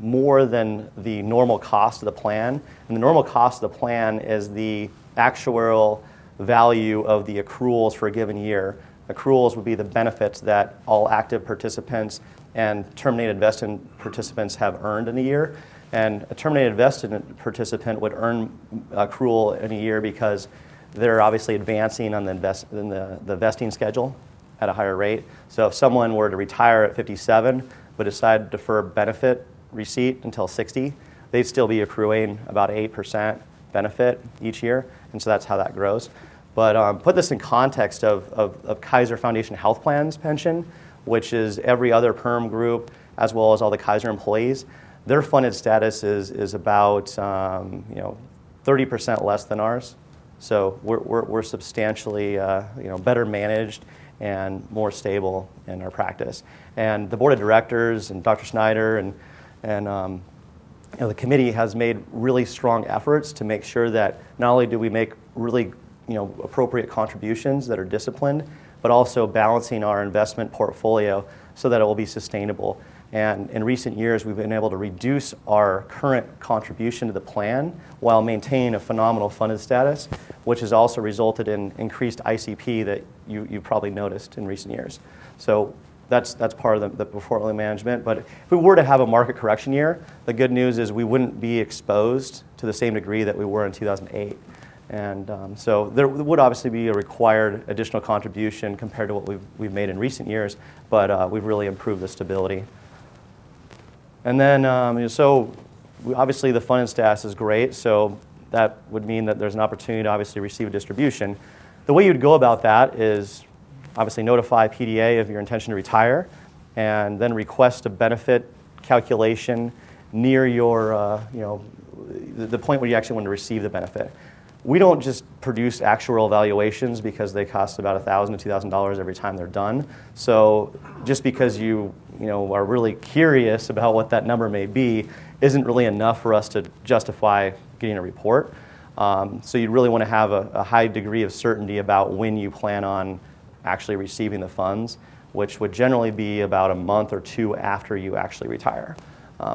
more than the normal cost of the plan. And the normal cost of the plan is the actuarial value of the accruals for a given year. Accruals would be the benefits that all active participants and terminated vested participants have earned in a year. And a terminated vested participant would earn accrual in a year because they're obviously advancing on the vesting schedule at a higher rate. So if someone were to retire at 57 but decide to defer benefit receipt until 60, they'd still be accruing about 8% benefit each year, and so that's how that grows. But put this in context of Kaiser Foundation Health Plan's pension, which is every other perm group as well as all the Kaiser employees. Their funded status is about 30% less than ours. So we're substantially better managed and more stable in our practice. And the board of directors and Dr. Snyder and the committee has made really strong efforts to make sure that not only do we make really appropriate contributions that are disciplined, but also balancing our investment portfolio so that it will be sustainable. And in recent years, we've been able to reduce our current contribution to the plan while maintaining a phenomenal funded status, which has also resulted in increased ICP that you probably noticed in recent years. So that's part of the portfolio management. But if we were to have a market correction year, the good news is we wouldn't be exposed to the same degree that we were in 2008. And so there would obviously be a required additional contribution compared to what we've made in recent years, but we've really improved the stability. And then, obviously the funded status is great, so that would mean that there's an opportunity to obviously receive a distribution. The way you'd go about that is obviously notify PDA of your intention to retire, and then request a benefit calculation near your, the point where you actually want to receive the benefit. We don't just produce actuarial evaluations because they cost about $1,000 to $2,000 every time they're done. So just because you are really curious about what that number may be isn't really enough for us to justify getting a report. So you really want to have a high degree of certainty about when you plan on actually receiving the funds, which would generally be about a month or two after you actually retire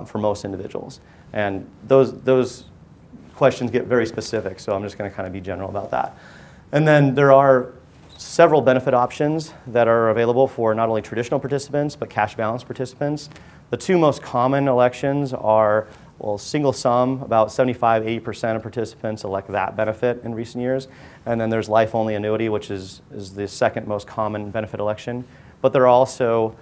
for most individuals. And those questions get very specific, so I'm just going to kind of be general about that. And then there are several benefit options that are available for not only traditional participants, but cash balance participants. The two most common elections are, well, single sum. About 75–80% of participants elect that benefit in recent years. And then there's life-only annuity, which is the second most common benefit election. But there are also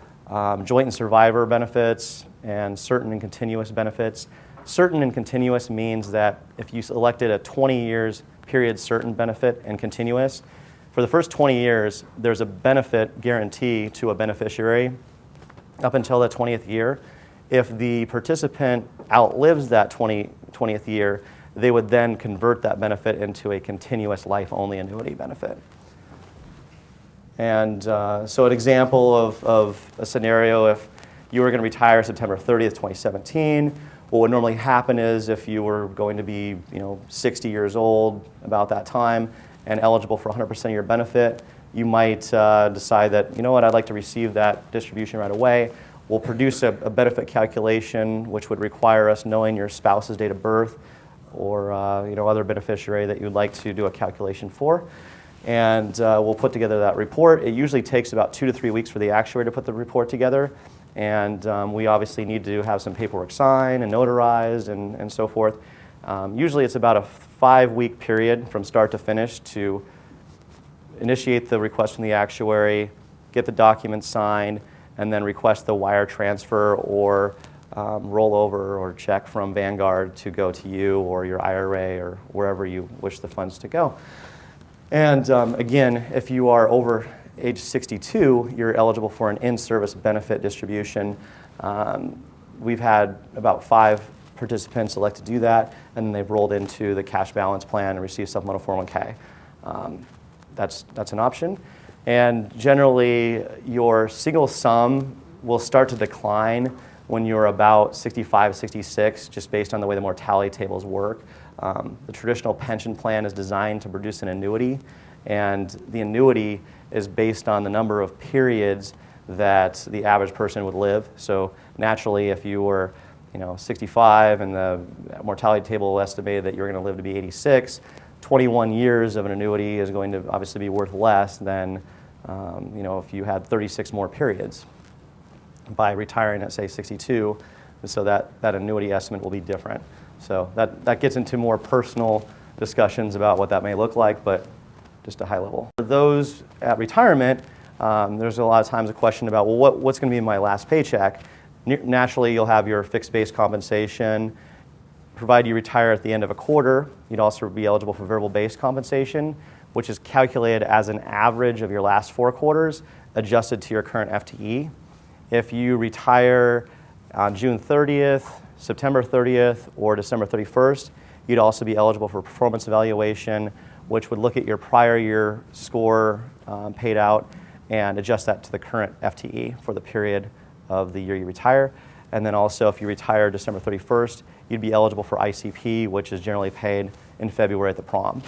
joint and survivor benefits and certain and continuous benefits. Certain and continuous means that if you selected a 20 years period certain benefit and continuous, for the first 20 years, there's a benefit guarantee to a beneficiary up until the 20th year. If the participant outlives that 20th year, they would then convert that benefit into a continuous life-only annuity benefit. And so an example of a scenario, if you were going to retire September 30th, 2017, what would normally happen is if you were going to be 60 years old about that time and eligible for 100% of your benefit, you might decide that, I'd like to receive that distribution right away. We'll produce a benefit calculation, which would require us knowing your spouse's date of birth or other beneficiary that you'd like to do a calculation for. And we'll put together that report. It usually takes about 2 to 3 weeks for the actuary to put the report together. And we obviously need to have some paperwork signed and notarized and so forth. Usually it's about a 5-week period from start to finish to initiate the request from the actuary, get the documents signed, and then request the wire transfer or rollover or check from Vanguard to go to you or your IRA or wherever you wish the funds to go. And again, if you are over age 62, you're eligible for an in-service benefit distribution. We've had about 5 participants elect to do that, and then they've rolled into the cash balance plan and received supplemental 401k. That's an option. And generally, your single sum will start to decline when you're about 65, 66, just based on the way the mortality tables work. The traditional pension plan is designed to produce an annuity, and the annuity is based on the number of periods that the average person would live. So naturally, if you were 65 and the mortality table estimated that you're going to live to be 86, 21 years of an annuity is going to obviously be worth less than if you had 36 more periods by retiring at, say, 62. So that annuity estimate will be different. So that gets into more personal discussions about what that may look like, but just a high level. For those at retirement, there's a lot of times a question about, well, what's going to be my last paycheck? Naturally, you'll have your fixed base compensation. Provided you retire at the end of a quarter, you'd also be eligible for variable base compensation, which is calculated as an average of your last 4 quarters, adjusted to your current FTE. If you retire on June 30th, September 30th, or December 31st, you'd also be eligible for performance evaluation, which would look at your prior year score paid out and adjust that to the current FTE for the period of the year you retire. And then also, if you retire December 31st, you'd be eligible for ICP, which is generally paid in February at the prom.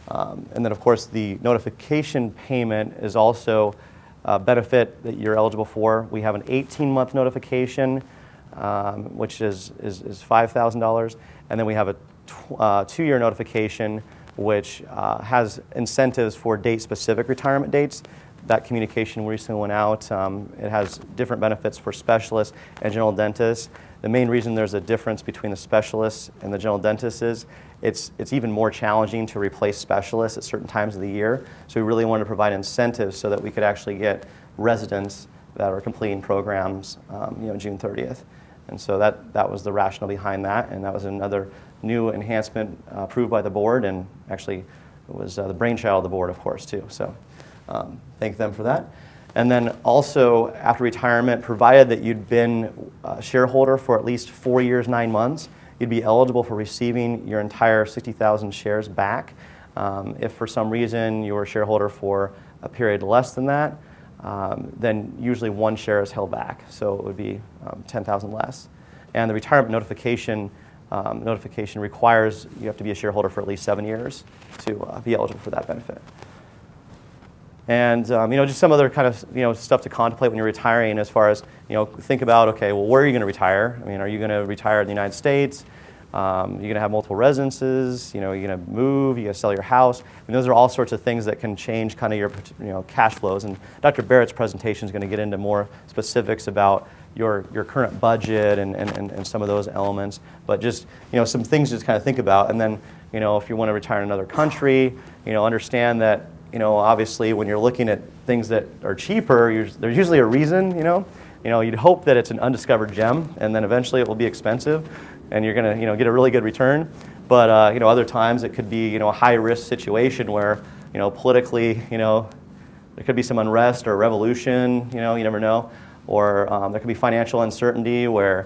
And then, of course, the notification payment is also a benefit that you're eligible for. We have an 18-month notification, which is $5,000. And then we have a 2-year notification, which has incentives for date-specific retirement dates. That communication recently went out. It has different benefits for specialists and general dentists. The main reason there's a difference between the specialists and the general dentists is it's even more challenging to replace specialists at certain times of the year. So we really wanted to provide incentives so that we could actually get residents that are completing programs June 30th. And so that was the rationale behind that, and that was another new enhancement approved by the board, and actually it was the brainchild of the board, of course, too. So thank them for that. And then also, after retirement, provided that you'd been a shareholder for at least 4 years, 9 months, you'd be eligible for receiving your entire 60,000 shares back. If for some reason you were a shareholder for a period less than that, then usually 1 share is held back, so it would be 10,000 less. And the retirement notification requires you have to be a shareholder for at least 7 years to be eligible for that benefit. And just some other kind of stuff to contemplate when you're retiring, as far as think about, okay, well, where are you going to retire? I mean, are you going to retire in the United States? You're going to have multiple residences. You're going to move. You're going to sell your house. I mean, those are all sorts of things that can change kind of your cash flows. And Dr. Barrett's presentation is going to get into more specifics about your current budget and some of those elements. But just some things to just kind of think about. And then if you want to retire in another country, understand that obviously when you're looking at things that are cheaper, there's usually a reason. You'd hope that it's an undiscovered gem, and then eventually it will be expensive, and you're going to get a really good return. But other times it could be a high risk situation where politically there could be some unrest or revolution. You never know, or there could be financial uncertainty where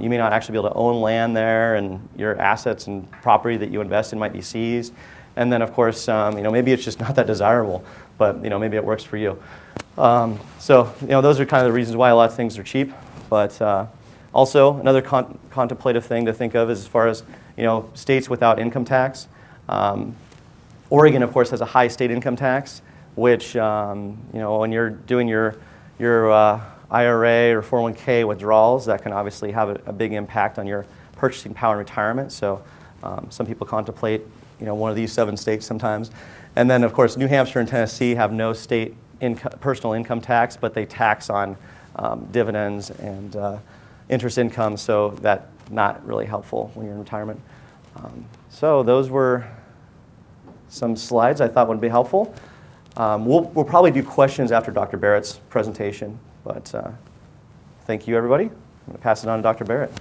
you may not actually be able to own land there, and your assets and property that you invest in might be seized. And then, of course, maybe it's just not that desirable, but maybe it works for you. So those are kind of the reasons why a lot of things are cheap. But also, another contemplative thing to think of is as far as states without income tax. Oregon, of course, has a high state income tax, which when you're doing your IRA or 401k withdrawals, that can obviously have a big impact on your purchasing power in retirement. So some people contemplate one of these 7 states sometimes. And then, of course, New Hampshire and Tennessee have no state personal income tax, but they tax on dividends and interest income, so that's not really helpful when you're in retirement. So those were some slides I thought would be helpful. We'll probably do questions after Dr. Barrett's presentation, but thank you, everybody. I'm going to pass it on to Dr. Barrett.